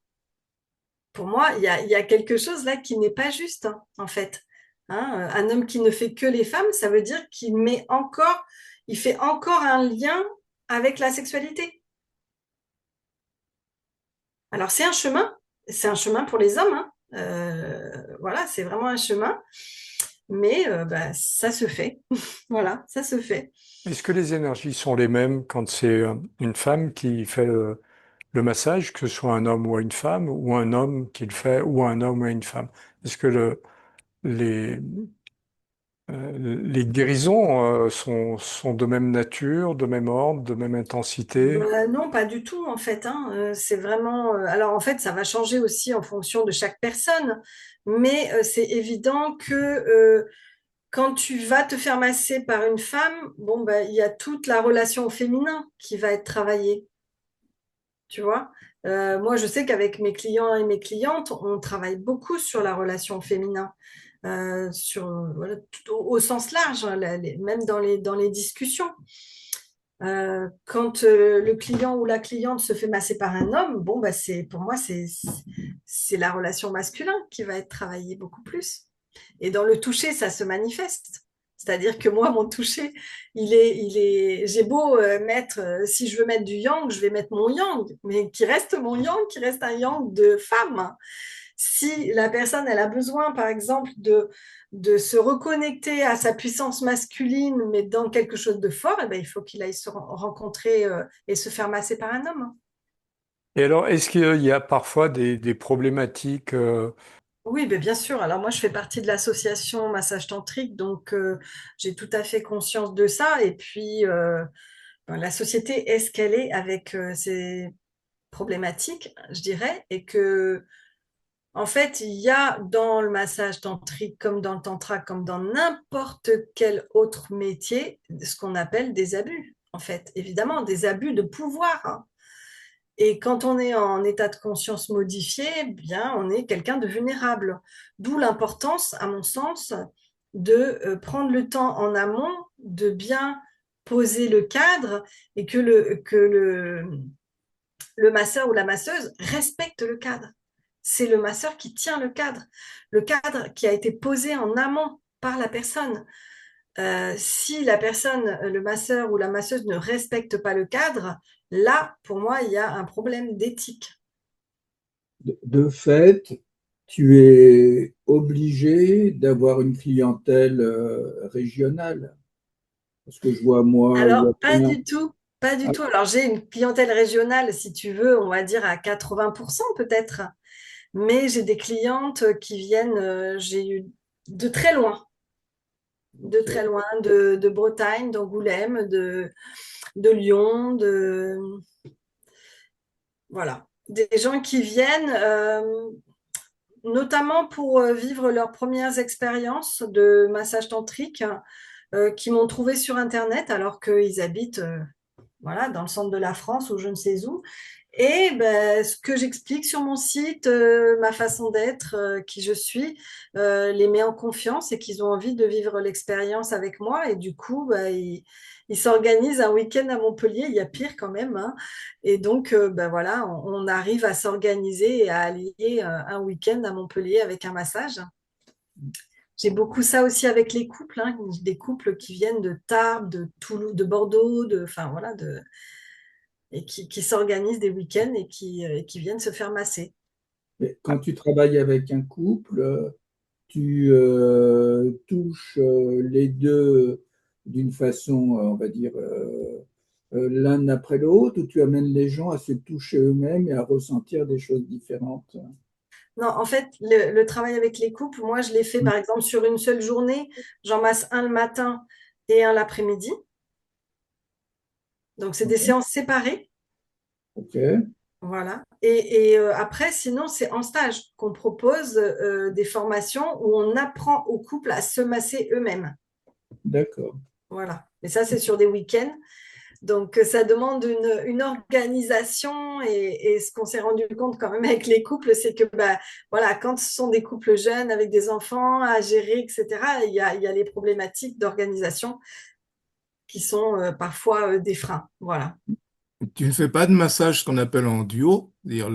Pour moi, il y a quelque chose là qui n'est pas juste, hein, en fait. Hein, un homme qui ne fait que les femmes, ça veut dire qu'il met encore, il fait encore un lien avec la sexualité. Alors, c'est un chemin pour les hommes, hein. Voilà, c'est vraiment un chemin, mais bah, ça se fait. Voilà, ça se fait. Est-ce que les énergies sont les mêmes quand c'est une femme qui fait le massage, que ce soit un homme ou une femme, ou un homme qui le fait, ou un homme ou une femme? Est-ce que les, les guérisons sont de même nature, de même ordre, de même intensité? Bah, non, pas du tout, en fait, hein. C'est vraiment. Alors, en fait, ça va changer aussi en fonction de chaque personne, mais c'est évident que quand tu vas te faire masser par une femme, bon, bah, il y a toute la relation au féminin qui va être travaillée. Tu vois? Moi, je sais qu'avec mes clients et mes clientes, on travaille beaucoup sur la relation féminin, voilà, au sens large, hein, même dans les discussions. Quand le client ou la cliente se fait masser par un homme, bon, bah, pour moi, c'est la relation masculine qui va être travaillée beaucoup plus. Et dans le toucher, ça se manifeste. C'est-à-dire que moi, mon toucher, j'ai beau mettre, si je veux mettre du yang, je vais mettre mon yang, mais qui reste mon yang, qui reste un yang de femme. Si la personne, elle a besoin, par exemple, de se reconnecter à sa puissance masculine, mais dans quelque chose de fort, eh ben, il faut qu'il aille se rencontrer et se faire masser par un homme. Et alors, est-ce qu'il y a parfois des problématiques Oui, ben bien sûr. Alors moi, je fais partie de l'association Massage Tantrique, donc j'ai tout à fait conscience de ça. Et puis, ben, la société est ce qu'elle est avec ses problématiques, je dirais, et que en fait, il y a dans le massage tantrique, comme dans le tantra, comme dans n'importe quel autre métier, ce qu'on appelle des abus, en fait. Évidemment, des abus de pouvoir, hein. Et quand on est en état de conscience modifié, eh bien, on est quelqu'un de vulnérable. D'où l'importance, à mon sens, de prendre le temps en amont, de bien poser le cadre et que le masseur ou la masseuse respecte le cadre. C'est le masseur qui tient le cadre qui a été posé en amont par la personne. Si la personne, le masseur ou la masseuse ne respecte pas le cadre, là, pour moi, il y a un problème d'éthique. De fait, tu es obligé d'avoir une clientèle régionale. Parce que je vois, moi, il y a Alors, pas plein. du tout, pas du Ah, tout. Alors, j'ai une clientèle régionale, si tu veux, on va dire à 80% peut-être, mais j'ai des clientes qui viennent, j'ai eu de très loin, de Bretagne, d'Angoulême, de Lyon, voilà. Des gens qui viennent notamment pour vivre leurs premières expériences de massage tantrique, qui m'ont trouvé sur Internet alors qu'ils habitent voilà, dans le centre de la France ou je ne sais où. Et ben, ce que j'explique sur mon site, ma façon d'être, qui je suis, les met en confiance et qu'ils ont envie de vivre l'expérience avec moi. Et du coup, ben, ils s'organisent un week-end à Montpellier. Il y a pire quand même, hein. Et donc, ben voilà, on arrive à s'organiser et à allier un week-end à Montpellier avec un massage. J'ai beaucoup ça aussi avec les couples, hein, des couples qui viennent de Tarbes, de Toulouse, de Bordeaux, enfin voilà, et qui s'organisent des week-ends et qui viennent se faire masser. Mais quand tu travailles avec un couple, tu touches les deux d'une façon, on va dire, l'un après l'autre, ou tu amènes les gens à se toucher eux-mêmes et à ressentir des choses différentes. Non, en fait, le travail avec les couples, moi, je l'ai fait par exemple sur une seule journée. J'en masse un le matin et un l'après-midi. Donc, c'est des séances séparées. Ok, Voilà. Après, sinon, c'est en stage qu'on propose des formations où on apprend aux couples à se masser eux-mêmes. d'accord. Voilà. Et ça, c'est sur des week-ends. Donc, ça demande une organisation. Et ce qu'on s'est rendu compte quand même avec les couples, c'est que bah, voilà, quand ce sont des couples jeunes avec des enfants à gérer, etc., il y a les problématiques d'organisation qui sont parfois des freins. Voilà. Tu ne fais pas de massage, ce qu'on appelle en duo, c'est-à-dire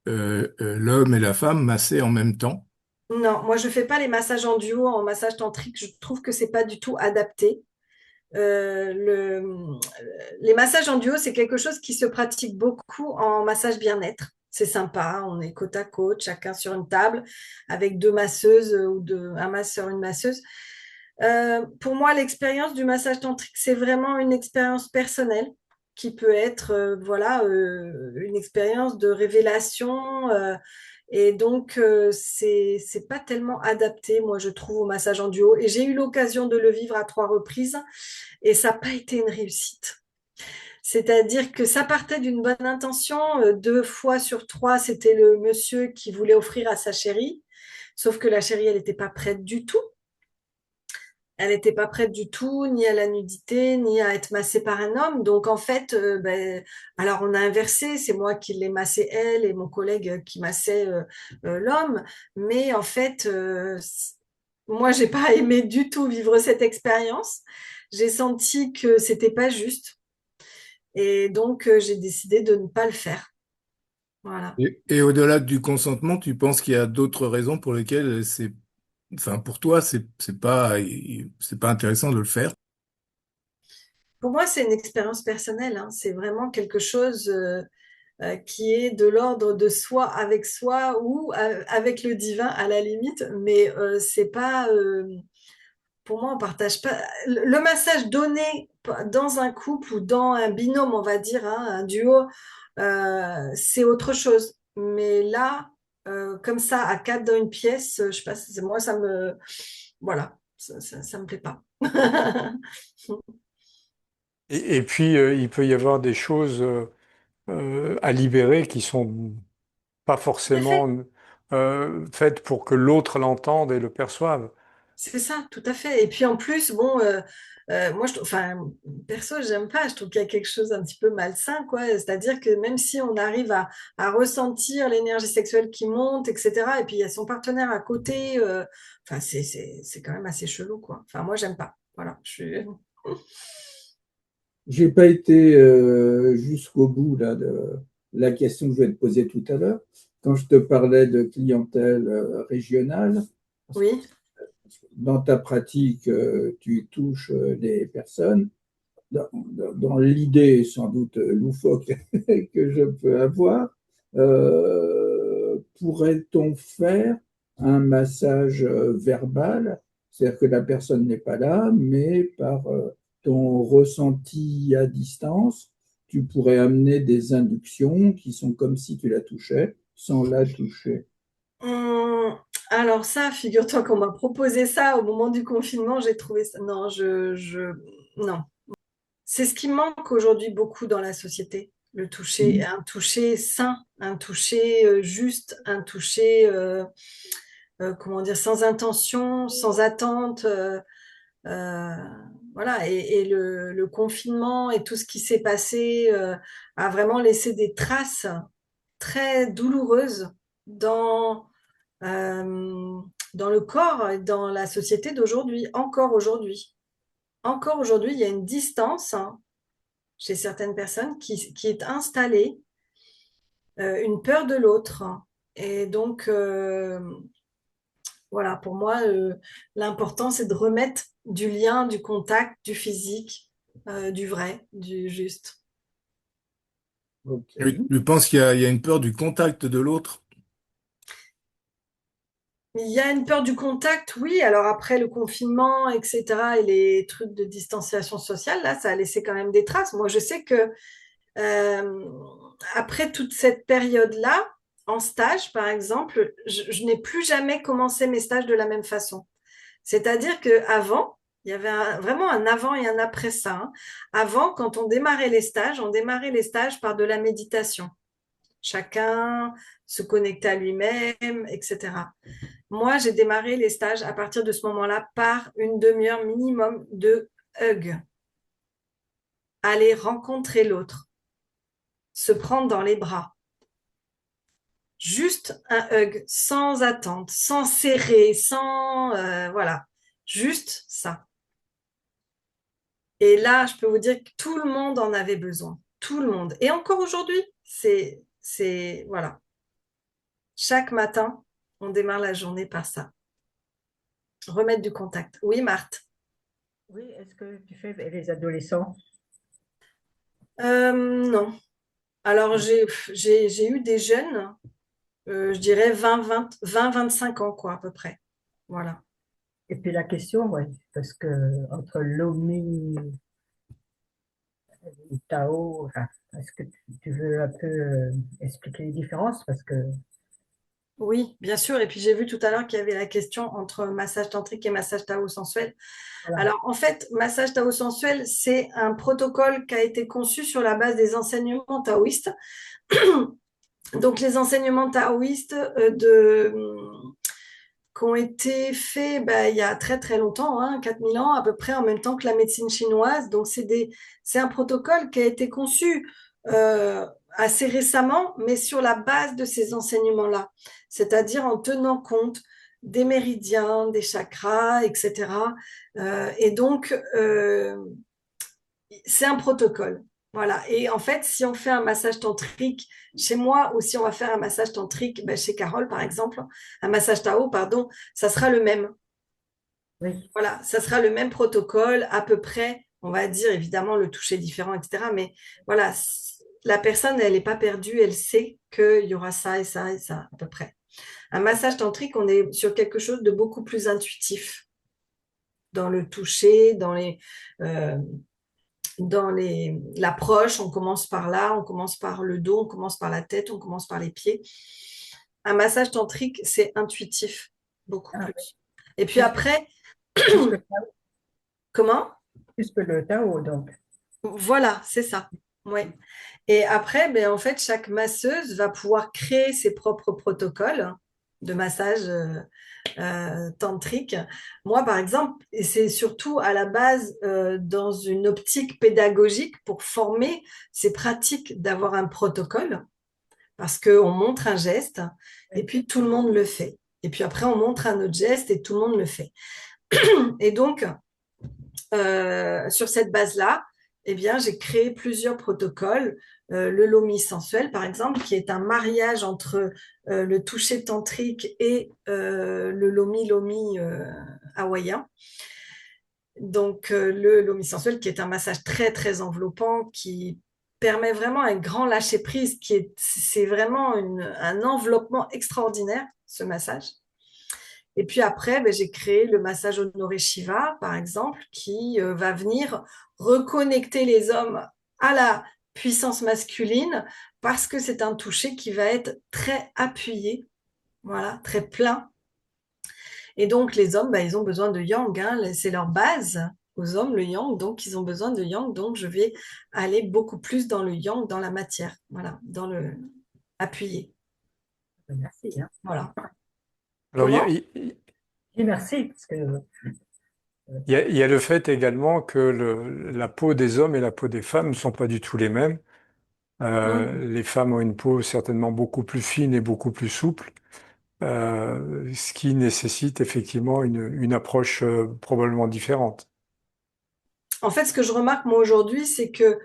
l'homme et la femme massés en même temps. Non, moi, je ne fais pas les massages en duo, en massage tantrique. Je trouve que c'est pas du tout adapté. Euh, le- les massages en duo, c'est quelque chose qui se pratique beaucoup en massage bien-être. C'est sympa, on est côte à côte, chacun sur une table, avec deux masseuses un masseur, une masseuse. Pour moi, l'expérience du massage tantrique, c'est vraiment une expérience personnelle qui peut être, voilà, une expérience de révélation. Et donc, c'est pas tellement adapté, moi, je trouve, au massage en duo. Et j'ai eu l'occasion de le vivre à 3 reprises. Et ça n'a pas été une réussite. C'est-à-dire que ça partait d'une bonne intention. 2 fois sur 3, c'était le monsieur qui voulait offrir à sa chérie. Sauf que la chérie, elle n'était pas prête du tout. Elle n'était pas prête du tout, ni à la nudité, ni à être massée par un homme. Donc, en fait, alors on a inversé. C'est moi qui l'ai massée elle et mon collègue qui massait l'homme. Mais en fait, moi, j'ai pas aimé du tout vivre cette expérience. J'ai senti que c'était pas juste. Et donc, j'ai décidé de ne pas le faire. Voilà. Et au-delà du consentement, tu penses qu'il y a d'autres raisons pour lesquelles enfin, pour toi, c'est pas intéressant de le faire? Pour moi, c'est une expérience personnelle, hein. C'est vraiment quelque chose qui est de l'ordre de soi ou avec le divin à la limite. Mais c'est pas, pour moi, on partage pas. Le massage donné dans un couple ou dans un binôme, on va dire, hein, un duo, c'est autre chose. Mais là, comme ça, à quatre dans une pièce, je sais pas, moi, voilà, ça me plaît pas. Et puis, il peut y avoir des choses à libérer qui sont pas Tout à fait. forcément faites pour que l'autre l'entende et le perçoive. C'est ça, tout à fait. Et puis en plus, bon, moi, enfin, perso, j'aime pas. Je trouve qu'il y a quelque chose d'un petit peu malsain, quoi. C'est-à-dire que même si on arrive à ressentir l'énergie sexuelle qui monte, etc., et puis il y a son partenaire à côté, enfin, c'est quand même assez chelou, quoi. Enfin, moi, j'aime pas. Voilà, je suis. J'ai pas été jusqu'au bout là, de la question que je vais te poser tout à l'heure. Quand je te parlais de clientèle régionale, Oui, dans ta pratique, tu touches des personnes. Dans l'idée sans doute loufoque que je peux avoir, pourrait-on faire un massage verbal, c'est-à-dire que la personne n'est pas là, mais par ton ressenti à distance, tu pourrais amener des inductions qui sont comme si tu la touchais sans la toucher. Hum, alors ça, figure-toi qu'on m'a proposé ça au moment du confinement. J'ai trouvé ça. Non, non. C'est ce qui manque aujourd'hui beaucoup dans la société, le toucher, un toucher sain, un toucher juste, un toucher, comment dire, sans intention, sans attente. Euh, voilà, et le confinement et tout ce qui s'est passé a vraiment laissé des traces très douloureuses dans, euh, dans le corps et dans la société d'aujourd'hui, encore aujourd'hui. Encore aujourd'hui, il y a une distance, hein, chez certaines personnes qui est installée, une peur de l'autre. Et donc, Voilà, pour moi, l'important, c'est de remettre du lien, du contact, du physique, du vrai, du juste. Ok. Je pense qu'il y a une peur du contact de l'autre. Il y a une peur du contact, oui. Alors après le confinement, etc., et les trucs de distanciation sociale, là, ça a laissé quand même des traces. Moi, je sais que euh, après toute cette période-là, en stage, par exemple, je n'ai plus jamais commencé mes stages de la même façon. C'est-à-dire qu'avant, il y avait vraiment un avant et un après ça, hein. Avant, quand on démarrait les stages par de la méditation. Chacun se connectait à lui-même, etc. Moi, j'ai démarré les stages à partir de ce moment-là par une demi-heure minimum de hug. Aller rencontrer l'autre, se prendre dans les bras. Juste un hug, sans attente, sans serrer, sans... voilà, juste ça. Et là, je peux vous dire que tout le monde en avait besoin. Tout le monde. Et encore aujourd'hui, voilà. Chaque matin, on démarre la journée par ça. Remettre du contact. Oui, Marthe. Oui, est-ce que tu fais les adolescents? Non. Alors, j'ai eu des jeunes, je dirais 20, 25 ans, quoi, à peu près. Voilà. Et puis la question, ouais, parce que entre l'OMI et Tao, enfin, est-ce que tu veux un peu expliquer les différences? Parce que Oui, bien sûr. Et puis, j'ai vu tout à l'heure qu'il y avait la question entre massage tantrique et massage Tao sensuel. voilà, Alors, en fait, massage Tao sensuel, c'est un protocole qui a été conçu sur la base des enseignements taoïstes. Donc, les enseignements taoïstes qui ont été faits il y a très très longtemps, hein, 4000 ans à peu près, en même temps que la médecine chinoise. Donc c'est un protocole qui a été conçu assez récemment, mais sur la base de ces enseignements-là, c'est-à-dire en tenant compte des méridiens, des chakras, etc. Et donc, c'est un protocole. Voilà. Et en fait, si on fait un massage tantrique chez moi ou si on va faire un massage tantrique chez Carole, par exemple, un massage Tao, pardon, ça sera le même. oui, Voilà, ça sera le même protocole, à peu près, on va dire, évidemment, le toucher différent, etc. Mais voilà, la personne, elle n'est pas perdue, elle sait qu'il y aura ça et ça et ça, à peu près. Un massage tantrique, on est sur quelque chose de beaucoup plus intuitif dans le toucher, euh, l'approche, on commence par là, on commence par le dos, on commence par la tête, on commence par les pieds. Un massage tantrique, c'est intuitif, beaucoup ah, plus. Et puis plus que, après, plus que Tao, comment? plus que le Tao, donc. Voilà, c'est ça. Oui. Et après, en fait, chaque masseuse va pouvoir créer ses propres protocoles de massage tantrique. Moi, par exemple, et c'est surtout à la base dans une optique pédagogique pour former ces pratiques d'avoir un protocole, parce qu'on montre un geste et Oui, puis tout le monde le fait. Et puis après, on montre un autre geste et tout le monde le fait. Et donc, sur cette base-là, eh bien, j'ai créé plusieurs protocoles. Le Lomi sensuel, par exemple, qui est un mariage entre le toucher tantrique et le Lomi Lomi hawaïen. Donc, le Lomi sensuel, qui est un massage très, très enveloppant, qui permet vraiment un grand lâcher-prise, c'est vraiment un enveloppement extraordinaire, ce massage. Et puis après, j'ai créé le massage Honoré Shiva, par exemple, qui va venir reconnecter les hommes à la puissance masculine parce que c'est un toucher qui va être très appuyé, voilà, très plein. Et donc les hommes, ils ont besoin de yang, hein, c'est leur base aux hommes, le yang, donc ils ont besoin de yang, donc je vais aller beaucoup plus dans le yang, dans la matière, voilà, dans le appuyé. merci, hein. Voilà. Alors, Comment? Et merci, parce que il y a le fait également que la peau des hommes et la peau des femmes ne sont pas du tout les mêmes. Mm. Les femmes ont une peau certainement beaucoup plus fine et beaucoup plus souple, ce qui nécessite effectivement une approche probablement différente. En fait, ce que je remarque moi aujourd'hui, c'est que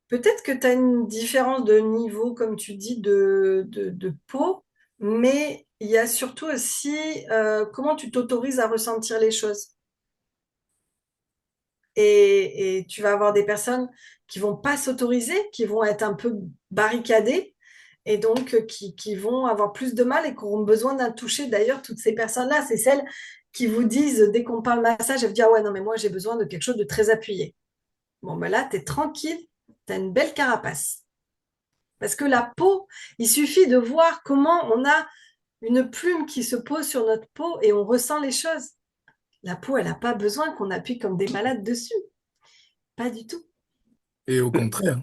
peut-être que tu as une différence de niveau, comme tu dis, de peau, mais il y a surtout aussi comment tu t'autorises à ressentir les choses. Et tu vas avoir des personnes qui vont pas s'autoriser, qui vont être un peu barricadées et donc qui vont avoir plus de mal et qui auront besoin d'un toucher. D'ailleurs, toutes ces personnes-là, c'est celles qui vous disent, dès qu'on parle massage, elles vous disent, ah ouais, non, mais moi, j'ai besoin de quelque chose de très appuyé. Bon, ben là, tu es tranquille, tu as une belle carapace. Parce que la peau, il suffit de voir comment on a une plume qui se pose sur notre peau et on ressent les choses. La peau, elle n'a pas besoin qu'on appuie comme des malades dessus. Pas du tout. Et au contraire.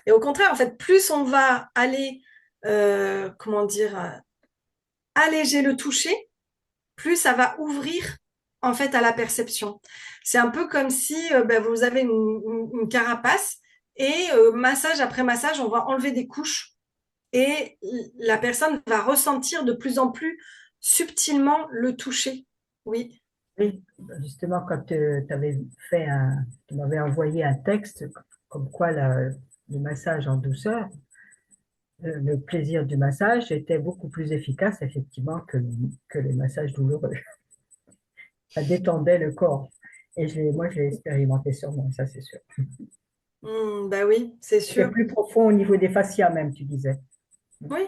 Et au contraire, en fait, plus on va aller, comment dire, alléger le toucher, plus ça va ouvrir en fait à la perception. C'est un peu comme si ben, vous avez une carapace et massage après massage, on va enlever des couches et la personne va ressentir de plus en plus subtilement le toucher. Oui. Oui, justement, quand tu m'avais envoyé un texte comme quoi le massage en douceur, le plaisir du massage était beaucoup plus efficace, effectivement, que les massages douloureux. Ça détendait le corps. Et moi, je l'ai expérimenté sur moi, ça c'est sûr. Ben oui, c'est C'était sûr. plus profond au niveau des fascias même, tu disais. Oui.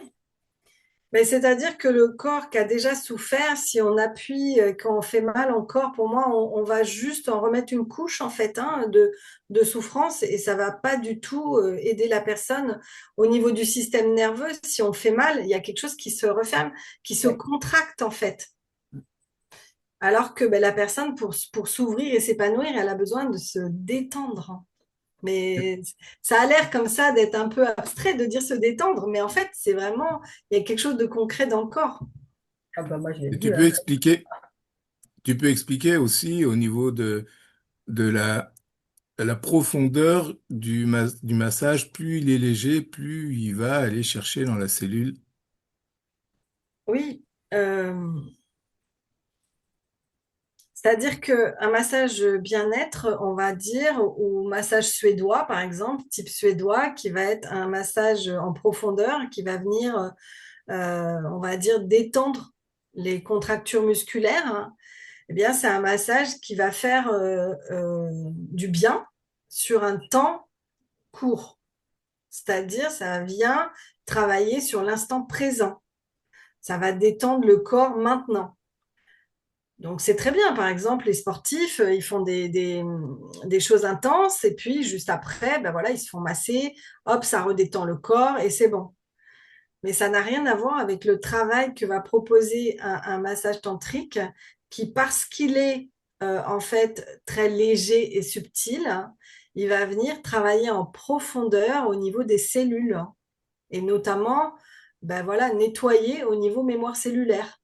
Mais c'est-à-dire que le corps qui a déjà souffert, si on appuie, quand on fait mal au corps, pour moi, on va juste en remettre une couche en fait hein, de souffrance et ça va pas du tout aider la personne au niveau du système nerveux. Si on fait mal, il y a quelque chose qui se referme, qui se Oui. contracte en fait. Alors que ben, la personne, pour s'ouvrir et s'épanouir, elle a besoin de se détendre. Mais ça a l'air comme ça d'être un peu abstrait de dire se détendre, mais en fait, c'est vraiment, il y a quelque chose de concret dans le corps. Ah ben, moi, je l'ai Et vu, hein. tu peux expliquer aussi au niveau de la profondeur du massage, plus il est léger, plus il va aller chercher dans la cellule. Oui, euh, c'est-à-dire qu'un massage bien-être, on va dire, ou massage suédois, par exemple, type suédois, qui va être un massage en profondeur, qui va venir, on va dire, détendre les contractures musculaires, hein. Eh bien, c'est un massage qui va faire du bien sur un temps court. C'est-à-dire, ça vient travailler sur l'instant présent. Ça va détendre le corps maintenant. Donc, c'est très bien. Par exemple, les sportifs, ils font des choses intenses et puis juste après, ben voilà, ils se font masser. Hop, ça redétend le corps et c'est bon. Mais ça n'a rien à voir avec le travail que va proposer un massage tantrique qui, parce qu'il est en fait très léger et subtil, il va venir travailler en profondeur au niveau des cellules et notamment ben voilà, nettoyer au niveau mémoire cellulaire.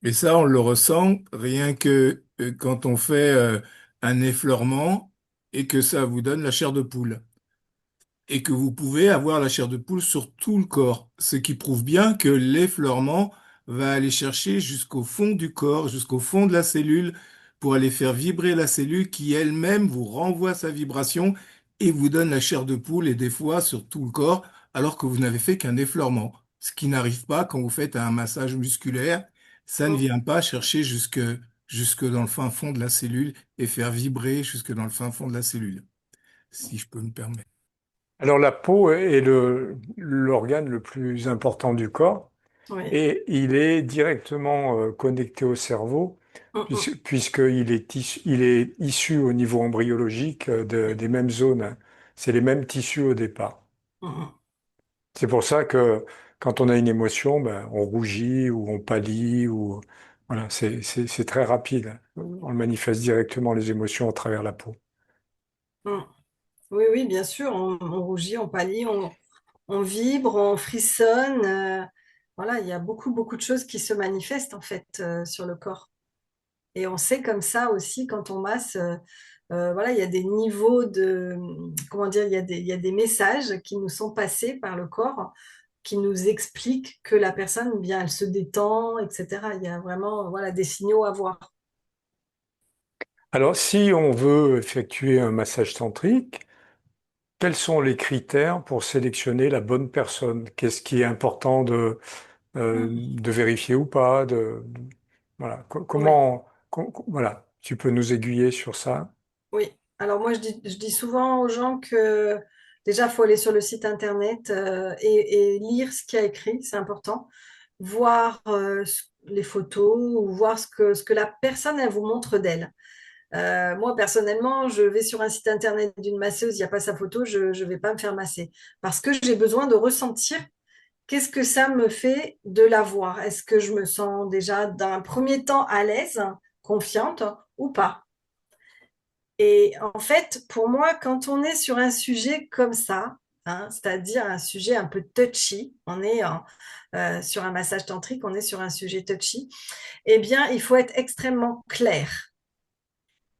Et ça, on le ressent rien que quand on fait un effleurement et que ça vous donne la chair de poule. Et que vous pouvez avoir la chair de poule sur tout le corps, ce qui prouve bien que l'effleurement va aller chercher jusqu'au fond du corps, jusqu'au fond de la cellule, pour aller faire vibrer la cellule qui elle-même vous renvoie sa vibration et vous donne la chair de poule et des fois sur tout le corps, alors que vous n'avez fait qu'un effleurement. Ce qui n'arrive pas quand vous faites un massage musculaire, ça ne Mm, vient pas chercher jusque dans le fin fond de la cellule et faire vibrer jusque dans le fin fond de la cellule, si je peux me permettre. Alors la peau est l'organe le plus important du corps oui. et il est directement connecté au cerveau Mm, mm, puisqu'il il est issu au niveau embryologique des mêmes zones. C'est les mêmes tissus au départ. mm, mm. C'est pour ça que quand on a une émotion, ben, on rougit ou on pâlit ou voilà, c'est très rapide. On le manifeste directement les émotions à travers la peau. Mm. Oui, oui, bien sûr, on rougit, on pâlit, on vibre, on frissonne. Voilà, il y a beaucoup, beaucoup de choses qui se manifestent en fait sur le corps. Et on sait comme ça aussi quand on masse, voilà, il y a des niveaux de, comment dire, il y a des messages qui nous sont passés par le corps qui nous expliquent que la personne, bien, elle se détend, etc. Il y a vraiment, voilà, des signaux à voir. Alors, si on veut effectuer un massage tantrique, quels sont les critères pour sélectionner la bonne personne? Qu'est-ce qui est important de vérifier ou pas? Voilà. Oui, Voilà, tu peux nous aiguiller sur ça. oui. Alors moi, je dis souvent aux gens que déjà, il faut aller sur le site internet et lire ce qu'il y a écrit, c'est important. Voir les photos ou voir ce que la personne, elle vous montre d'elle. Moi, personnellement, je vais sur un site internet d'une masseuse, il n'y a pas sa photo, je ne vais pas me faire masser. Parce que j'ai besoin de ressentir qu'est-ce que ça me fait de la voir. Est-ce que je me sens déjà d'un premier temps à l'aise, confiante ou pas? Et en fait, pour moi, quand on est sur un sujet comme ça, hein, c'est-à-dire un sujet un peu touchy, sur un massage tantrique, on est sur un sujet touchy, eh bien, il faut être extrêmement clair.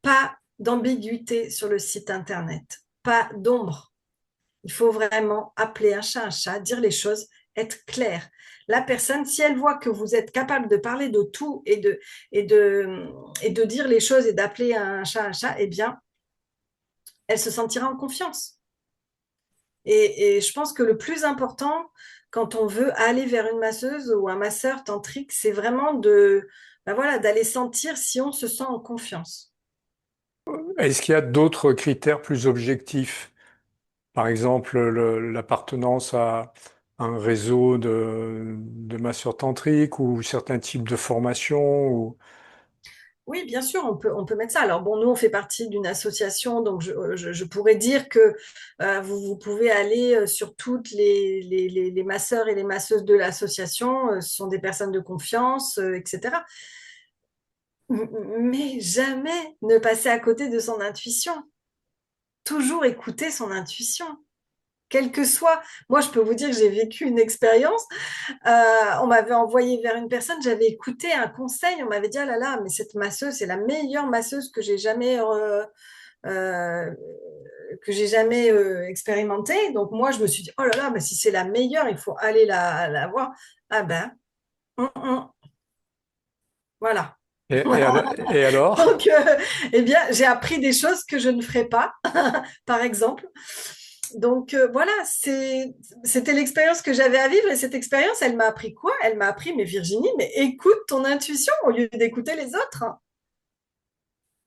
Pas d'ambiguïté sur le site internet, pas d'ombre. Il faut vraiment appeler un chat, dire les choses, être clair. La personne, si elle voit que vous êtes capable de parler de tout et de dire les choses et d'appeler un chat, eh bien, elle se sentira en confiance. Et je pense que le plus important, quand on veut aller vers une masseuse ou un masseur tantrique, c'est vraiment ben voilà, d'aller sentir si on se sent en confiance. Est-ce qu'il y a d'autres critères plus objectifs? Par exemple, l'appartenance à un réseau de masseurs tantriques ou certains types de formations Oui, bien sûr, on peut mettre ça. Alors bon, nous, on fait partie d'une association, donc je pourrais dire que vous pouvez aller sur toutes les masseurs et les masseuses de l'association, ce sont des personnes de confiance, etc. Mais jamais ne passer à côté de son intuition. Toujours écouter son intuition. Quel que soit, moi je peux vous dire que j'ai vécu une expérience. On m'avait envoyé vers une personne, j'avais écouté un conseil, on m'avait dit ah là là, mais cette masseuse, c'est la meilleure masseuse euh, que j'ai jamais expérimentée. Donc moi je me suis dit oh là là, mais si c'est la meilleure, il faut aller la voir. Ah ben, voilà. et alors? Donc, eh bien, j'ai appris des choses que je ne ferai pas, par exemple. Donc voilà, c'était l'expérience que j'avais à vivre et cette expérience, elle m'a appris quoi? Elle m'a appris, mais Virginie, mais écoute ton intuition au lieu d'écouter les autres.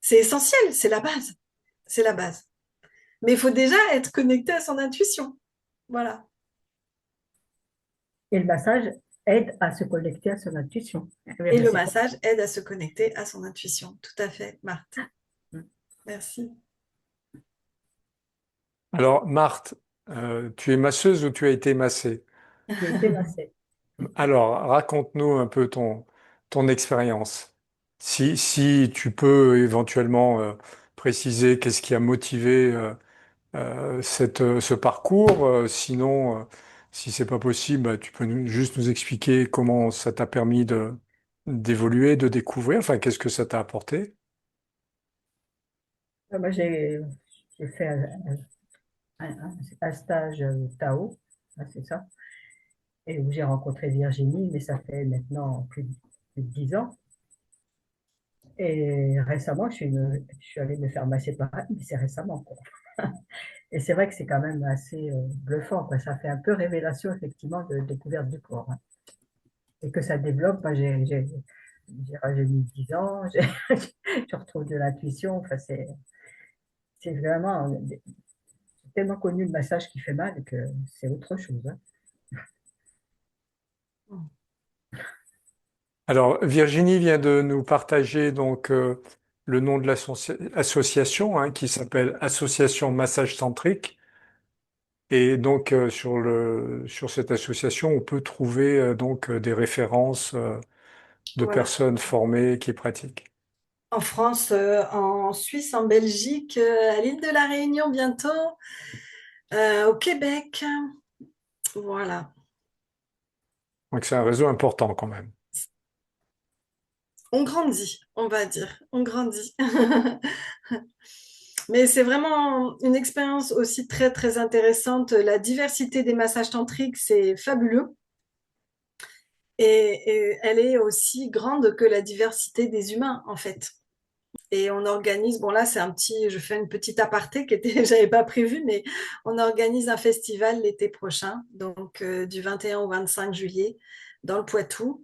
C'est essentiel, c'est la base, c'est la base. Mais il faut déjà être connecté à son intuition. Voilà. Et le massage aide à se connecter à son intuition. Et le C'est comme massage aide à se connecter à son intuition. Tout à fait, Marthe. Merci. Alors, Marthe, tu es masseuse ou tu as été massée? j'ai été massée. Alors, raconte-nous un peu ton expérience. Si tu peux éventuellement préciser qu'est-ce qui a motivé ce parcours. Sinon, si c'est pas possible, bah, tu peux juste nous expliquer comment ça t'a permis d'évoluer, de découvrir. Enfin, qu'est-ce que ça t'a apporté? Moi, j'ai fait un stage Tao, hein, c'est ça, et où j'ai rencontré Virginie, mais ça fait maintenant plus de 10 ans. Et récemment, je suis allée me faire masser par elle, mais c'est récemment, quoi. Et c'est vrai que c'est quand même assez bluffant, quoi. Ça fait un peu révélation, effectivement, de découverte du corps, hein. Et que ça développe, moi, j'ai rajeuni 10 ans, je retrouve de l'intuition. Enfin, c'est vraiment tellement connu le massage qui fait mal que c'est autre chose, hein. Alors, Virginie vient de nous partager donc le nom de l'association hein, qui s'appelle Association Massage Tantrique. Et donc sur cette association, on peut trouver donc des références de Voilà. personnes formées qui pratiquent. En France, en Suisse, en Belgique, à l'île de la Réunion bientôt, au Québec. Voilà. Donc c'est un réseau important quand même. On grandit, on va dire. On grandit. Mais c'est vraiment une expérience aussi très, très intéressante. La diversité des massages tantriques, c'est fabuleux. Et elle est aussi grande que la diversité des humains, en fait. Et on organise, bon là c'est un petit, je fais une petite aparté qui était, j'avais pas prévu, mais on organise un festival l'été prochain, donc du 21 au 25 juillet dans le Poitou.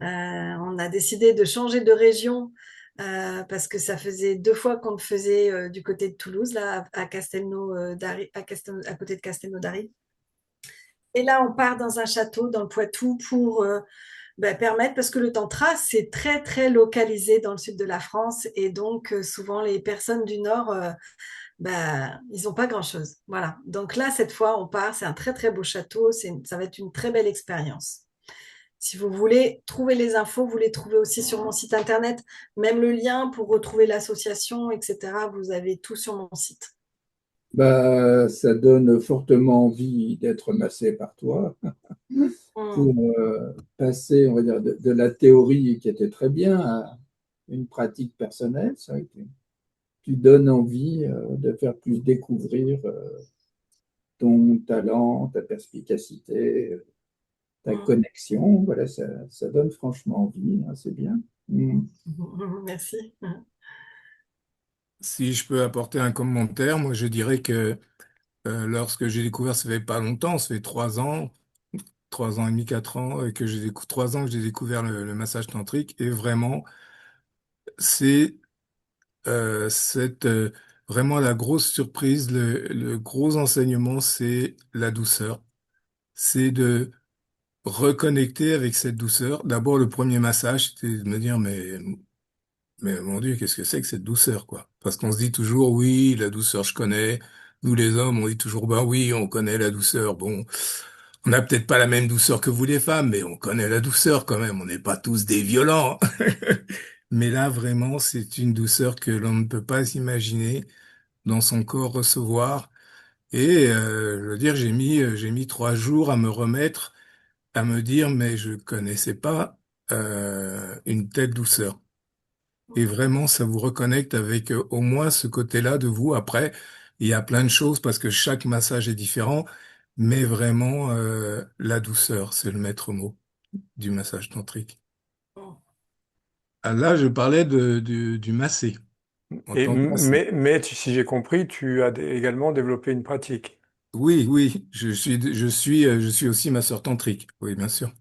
On a décidé de changer de région parce que ça faisait 2 fois qu'on le faisait du côté de Toulouse, là à Castelnau-d'Ary, à côté de Castelnau-d'Ary. Et là on part dans un château dans le Poitou pour permettre, parce que le tantra, c'est très, très localisé dans le sud de la France, et donc souvent les personnes du Nord, ils n'ont pas grand-chose. Voilà. Donc là, cette fois, on part, c'est un très, très beau château, ça va être une très belle expérience. Si vous voulez trouver les infos, vous les trouvez aussi sur mon site internet, même le lien pour retrouver l'association, etc. Vous avez tout sur mon site. Bah, ça donne fortement envie d'être massé par toi Mm. pour passer, on va dire, de la théorie qui était très bien à une pratique personnelle. C'est vrai que tu donnes envie de faire plus découvrir ton talent, ta perspicacité, ta Mm. connexion. Voilà, ça donne franchement envie, hein, c'est bien. Mm. Merci. Si je peux apporter un commentaire, moi je dirais que lorsque j'ai découvert, ça fait pas longtemps, ça fait 3 ans, 3 ans et demi, 4 ans, que 3 ans que j'ai découvert le massage tantrique, et vraiment, c'est cette vraiment la grosse surprise, le gros enseignement, c'est la douceur. C'est de reconnecter avec cette douceur. D'abord, le premier massage, c'était de me dire, mais mon Dieu, qu'est-ce que c'est que cette douceur, quoi? Parce qu'on se dit toujours, oui, la douceur, je connais. Nous, les hommes, on dit toujours, bah oui, on connaît la douceur. Bon, on n'a peut-être pas la même douceur que vous, les femmes, mais on connaît la douceur quand même. On n'est pas tous des violents. Mais là, vraiment, c'est une douceur que l'on ne peut pas imaginer dans son corps recevoir. Et je veux dire, j'ai mis 3 jours à me remettre, à me dire, mais je connaissais pas une telle douceur. Et vraiment, ça vous reconnecte avec au moins ce côté-là de vous. Après, il y a plein de choses parce que chaque massage est différent, mais vraiment, la douceur, c'est le maître mot du massage tantrique. Ah, là, je parlais du massé en Et, tant que massé. si j'ai compris, tu as également développé une pratique. Oui, oui, je suis aussi masseur tantrique. Oui, bien sûr.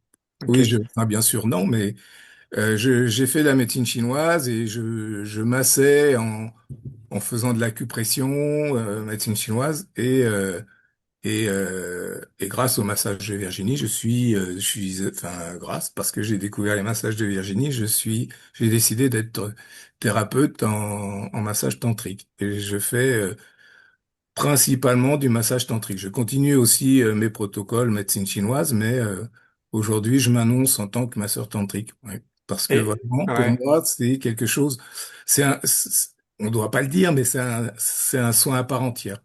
Ok. Oui, enfin, bien sûr, non, mais j'ai fait de la médecine chinoise et je massais en faisant de l'acupression, médecine chinoise, et grâce au massage de Virginie, enfin, grâce, parce que j'ai découvert les massages de Virginie, j'ai décidé d'être thérapeute en massage tantrique. Et je fais principalement du massage tantrique. Je continue aussi mes protocoles médecine chinoise, mais aujourd'hui, je m'annonce en tant que masseur tantrique. Ouais. Parce que Et vraiment, pour ouais. moi, c'est quelque chose, on ne doit pas le dire, mais c'est un soin à part entière.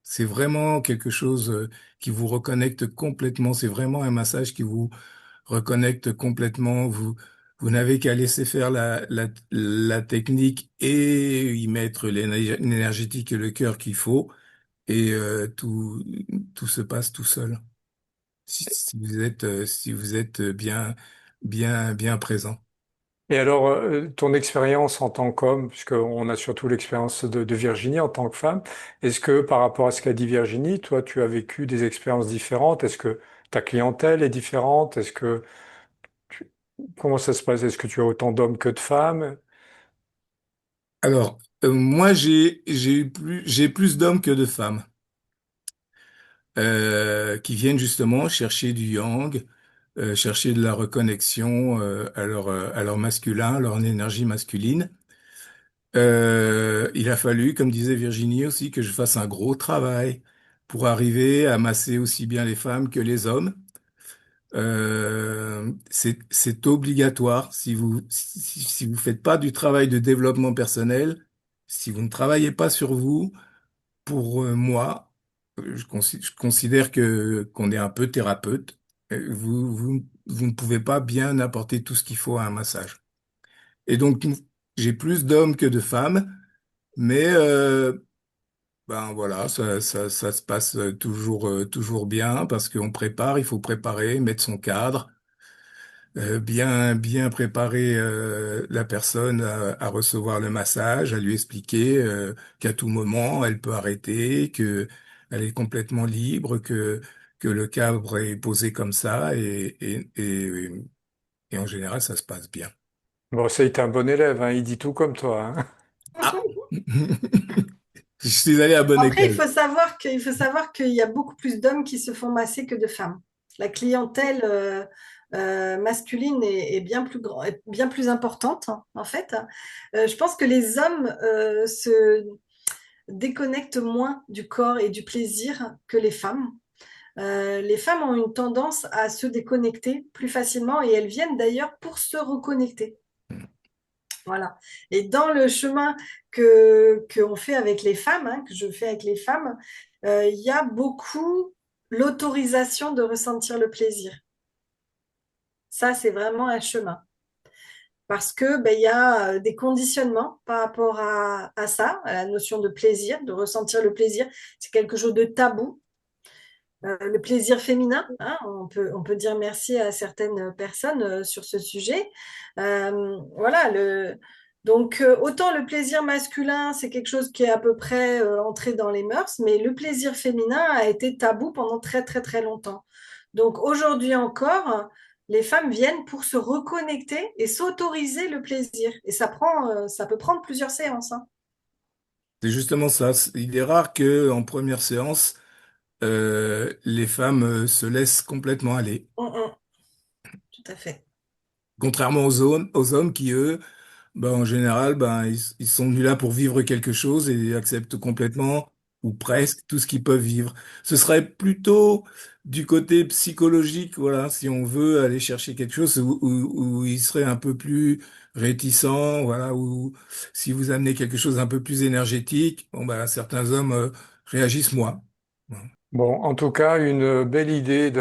C'est vraiment quelque chose qui vous reconnecte complètement. C'est vraiment un massage qui vous reconnecte complètement. Vous n'avez qu'à laisser faire la technique et y mettre l'énergétique et le cœur qu'il faut, et tout se passe tout seul. Si vous êtes bien présent. Et alors, ton expérience en tant qu'homme, puisqu'on a surtout l'expérience de Virginie en tant que femme, est-ce que par rapport à ce qu'a dit Virginie, toi, tu as vécu des expériences différentes? Est-ce que ta clientèle est différente? Tu- Comment ça se passe? Est-ce que tu as autant d'hommes que de femmes? Alors, moi, j'ai plus d'hommes que de femmes qui viennent justement chercher du yang, chercher de la reconnexion à leur masculin, à leur énergie masculine. Il a fallu, comme disait Virginie aussi, que je fasse un gros travail pour arriver à masser aussi bien les femmes que les hommes. C'est obligatoire. Si vous faites pas du travail de développement personnel, si vous ne travaillez pas sur vous, pour moi, je considère que qu'on est un peu thérapeute. Vous ne pouvez pas bien apporter tout ce qu'il faut à un massage. Et donc, j'ai plus d'hommes que de femmes, mais ben voilà, ça se passe toujours bien parce qu'on prépare, il faut préparer, mettre son cadre. bien préparer la personne à recevoir le massage, à lui expliquer qu'à tout moment elle peut arrêter, que elle est complètement libre, que le cadre est posé comme ça et en général ça se passe bien. Bon, ça, il est un bon élève, hein, il dit tout comme toi, hein. Ah, je suis allé à bonne Après, école. il faut savoir qu'il y a beaucoup plus d'hommes qui se font masser que de femmes. La clientèle masculine est est bien plus importante, hein, en fait. Je pense que les hommes se déconnectent moins du corps et du plaisir que les femmes. Les femmes ont une tendance à se déconnecter plus facilement et elles viennent d'ailleurs pour se reconnecter. Voilà. Et dans le chemin qu'on fait avec les femmes, hein, que je fais avec les femmes, il y a beaucoup l'autorisation de ressentir le plaisir. Ça, c'est vraiment un chemin. Parce que ben, il y a des conditionnements par rapport à ça, à la notion de plaisir, de ressentir le plaisir. C'est quelque chose de tabou. Le plaisir féminin, hein, on peut dire merci à certaines personnes sur ce sujet. Voilà, donc autant le plaisir masculin, c'est quelque chose qui est à peu près entré dans les mœurs, mais le plaisir féminin a été tabou pendant très très très longtemps. Donc aujourd'hui encore, les femmes viennent pour se reconnecter et s'autoriser le plaisir. Et ça peut prendre plusieurs séances, hein. C'est justement ça. Il est rare que en première séance les femmes se laissent complètement aller. Tout à fait. Contrairement aux hommes qui, eux, ben, en général, ben, ils sont venus là pour vivre quelque chose et acceptent complètement ou presque tout ce qu'ils peuvent vivre. Ce serait plutôt du côté psychologique, voilà, si on veut aller chercher quelque chose où ils seraient un peu plus réticents, voilà, ou si vous amenez quelque chose d'un peu plus énergétique, bon, ben, certains hommes réagissent moins. Voilà. Bon, en tout cas, une belle idée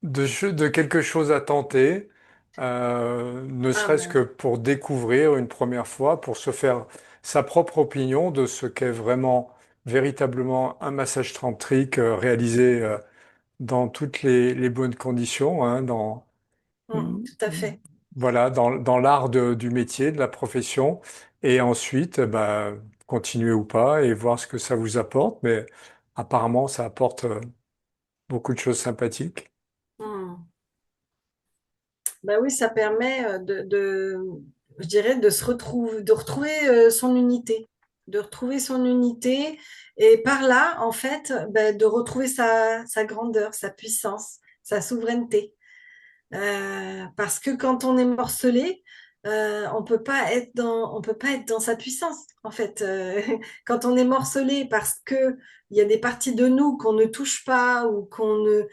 de quelque chose à tenter, ne Ah serait-ce que ben, pour découvrir une première fois, pour se faire sa propre opinion de ce qu'est vraiment, véritablement un massage tantrique réalisé dans toutes les bonnes conditions, hein, tout à fait. voilà, dans l'art du métier, de la profession, et ensuite, bah, continuer ou pas et voir ce que ça vous apporte. Mais apparemment, ça apporte beaucoup de choses sympathiques. Hmm. Ben oui, ça permet je dirais, de se retrouver, de retrouver son unité, de retrouver son unité, et par là, en fait, ben, de retrouver sa grandeur, sa puissance, sa souveraineté. Parce que quand on est morcelé, on peut pas être dans sa puissance. En fait, quand on est morcelé parce que il y a des parties de nous qu'on ne touche pas ou qu'on ne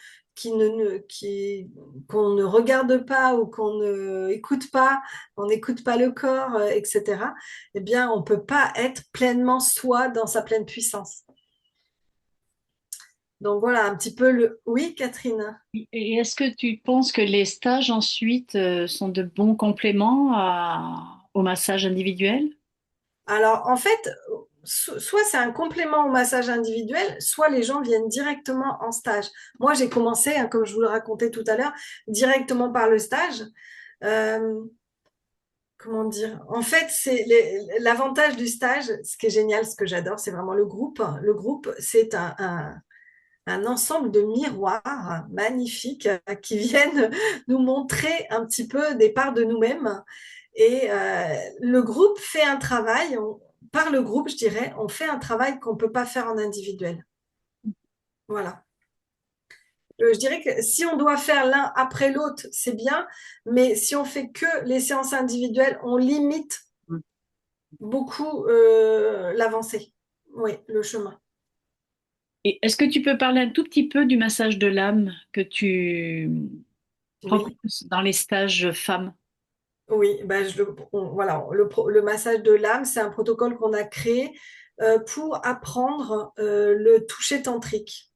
regarde pas ou qu'on ne écoute pas, on n'écoute pas le corps, etc. Eh bien, on peut pas être pleinement soi dans sa pleine puissance. Donc voilà un petit peu le. Oui, Catherine. Et est-ce que tu penses que les stages ensuite sont de bons compléments au massage individuel? Alors, en fait, soit c'est un complément au massage individuel, soit les gens viennent directement en stage. Moi, j'ai commencé, hein, comme je vous le racontais tout à l'heure, directement par le stage. Euh, comment dire? En fait, c'est l'avantage du stage, ce qui est génial, ce que j'adore, c'est vraiment le groupe. Le groupe, c'est un ensemble de miroirs magnifiques qui viennent nous montrer un petit peu des parts de nous-mêmes. Et le groupe fait un travail, par le groupe, je dirais, on fait un travail qu'on ne peut pas faire en individuel. Voilà. Je dirais que si on doit faire l'un après l'autre, c'est bien, mais si on fait que les séances individuelles, on limite beaucoup l'avancée, oui, le chemin. Et est-ce que tu peux parler un tout petit peu du massage de l'âme que tu Oui. proposes dans les stages femmes? Oui, ben voilà, le massage de l'âme, c'est un protocole qu'on a créé pour apprendre le toucher tantrique.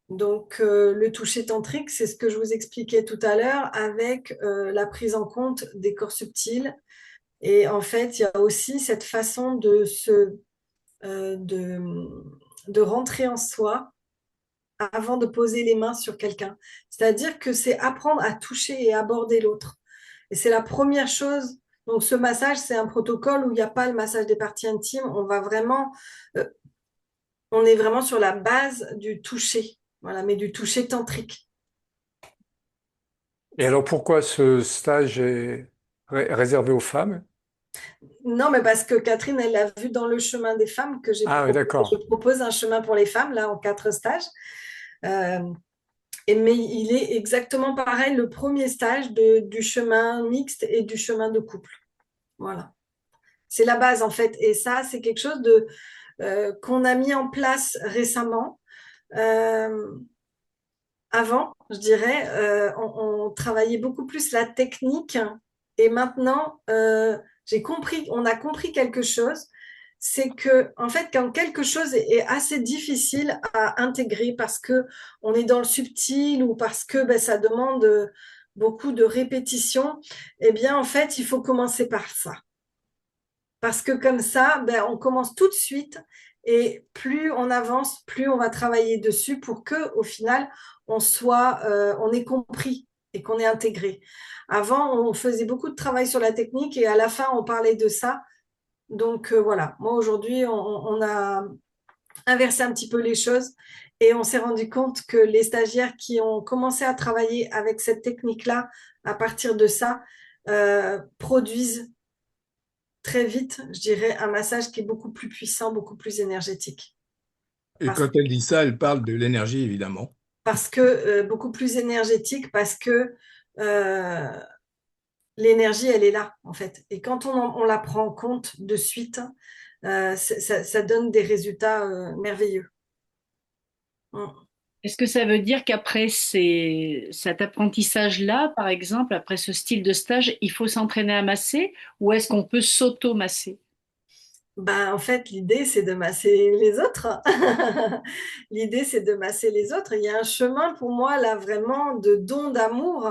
Donc, le toucher tantrique, c'est ce que je vous expliquais tout à l'heure avec la prise en compte des corps subtils. Et en fait, il y a aussi cette façon euh, de, de rentrer en soi avant de poser les mains sur quelqu'un. C'est-à-dire que c'est apprendre à toucher et aborder l'autre. Et c'est la première chose. Donc, ce massage, c'est un protocole où il n'y a pas le massage des parties intimes. Euh, on est vraiment sur la base du toucher. Voilà, mais du toucher tantrique. Et alors pourquoi ce stage est réservé aux femmes? Non, mais parce que Catherine, elle l'a vu dans le chemin des femmes que Ah oui, je d'accord. propose un chemin pour les femmes, là, en 4 stages. Euh, mais il est exactement pareil, le premier stage du chemin mixte et du chemin de couple. Voilà. C'est la base, en fait. Et ça, c'est quelque chose qu'on a mis en place récemment. Euh, Avant, je dirais, on travaillait beaucoup plus la technique et maintenant, on a compris quelque chose, c'est que, en fait, quand quelque chose est assez difficile à intégrer parce que on est dans le subtil ou parce que ben, ça demande beaucoup de répétition, eh bien, en fait, il faut commencer par ça. Parce que comme ça, ben, on commence tout de suite et plus on avance, plus on va travailler dessus pour que, au final, on ait compris et qu'on ait intégré. Avant, on faisait beaucoup de travail sur la technique et à la fin, on parlait de ça. Donc voilà, moi aujourd'hui, on a inversé un petit peu les choses et on s'est rendu compte que les stagiaires qui ont commencé à travailler avec cette technique-là, à partir de ça, produisent très vite, je dirais, un massage qui est beaucoup plus puissant, beaucoup plus énergétique. Et Parce, quand elle dit ça, elle parle de l'énergie, évidemment. parce que beaucoup plus énergétique, parce que euh, l'énergie, elle est là, en fait. Et quand on la prend en compte de suite, ça donne des résultats merveilleux. Mm. Est-ce que ça veut dire qu'après cet apprentissage-là, par exemple, après ce style de stage, il faut s'entraîner à masser ou est-ce qu'on peut s'auto-masser? Ben, en fait, l'idée, c'est de masser les autres. L'idée, c'est de masser les autres. Il y a un chemin pour moi, là, vraiment de don d'amour.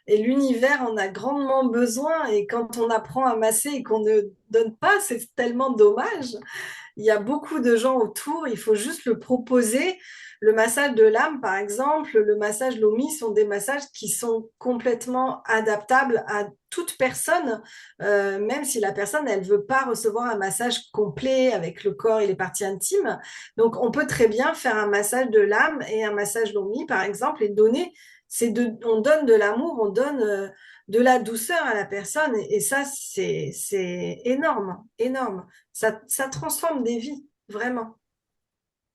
Et l'univers en a grandement besoin. Et quand on apprend à masser et qu'on ne donne pas, c'est tellement dommage. Il y a beaucoup de gens autour, il faut juste le proposer. Le massage de l'âme, par exemple, le massage Lomi sont des massages qui sont complètement adaptables à toute personne, même si la personne, elle veut pas recevoir un massage complet avec le corps et les parties intimes. Donc, on peut très bien faire un massage de l'âme et un massage Lomi, par exemple, et donner, on donne de l'amour, on donne de la douceur à la personne. Et ça, c'est énorme, énorme. Ça transforme des vies, vraiment.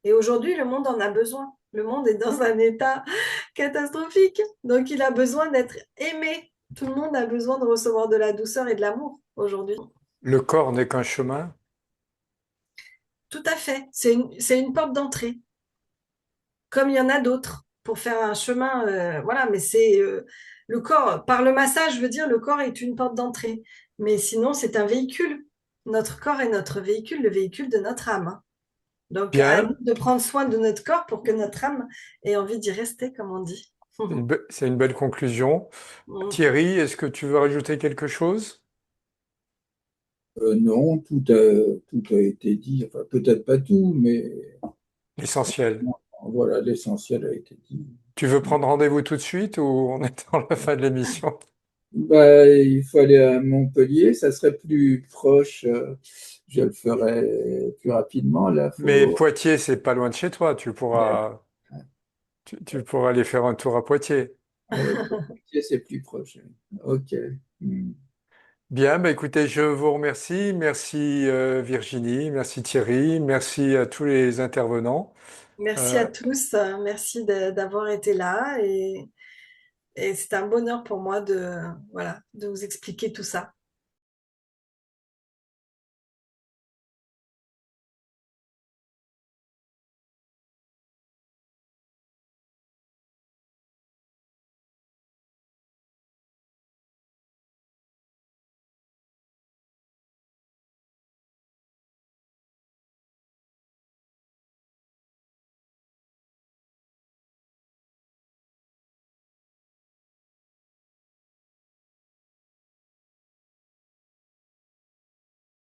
Et aujourd'hui, le monde en a besoin. Le monde est dans un état catastrophique. Donc, il a besoin d'être aimé. Tout le monde a besoin de recevoir de la douceur et de l'amour aujourd'hui. Le corps n'est qu'un chemin. Tout à fait. C'est une porte d'entrée, comme il y en a d'autres, pour faire un chemin. Voilà, mais c'est le corps. Par le massage, je veux dire, le corps est une porte d'entrée. Mais sinon, c'est un véhicule. Notre corps est notre véhicule, le véhicule de notre âme, hein. Donc, à nous Bien, de prendre soin de notre corps pour que notre âme ait envie d'y rester, comme on dit. c'est une belle conclusion. Mm. Thierry, est-ce que tu veux rajouter quelque chose? Non, tout a été dit, enfin peut-être pas tout, mais L'essentiel. voilà, l'essentiel a été dit. Tu veux prendre rendez-vous tout de suite ou on est dans la fin de l'émission? Bah, il faut aller à Montpellier, ça serait plus proche, je le ferai plus rapidement. Là, Mais faut, Poitiers, c'est pas loin de chez toi. ouais, Tu pourras aller faire un tour à Poitiers. Montpellier, c'est plus proche. Ok. Hmm. Bien, bah écoutez, je vous remercie. Merci Virginie, merci Thierry, merci à tous les intervenants. Merci à Euh, tous. Merci d'avoir été là. Et c'est un bonheur pour moi voilà, de vous expliquer tout ça.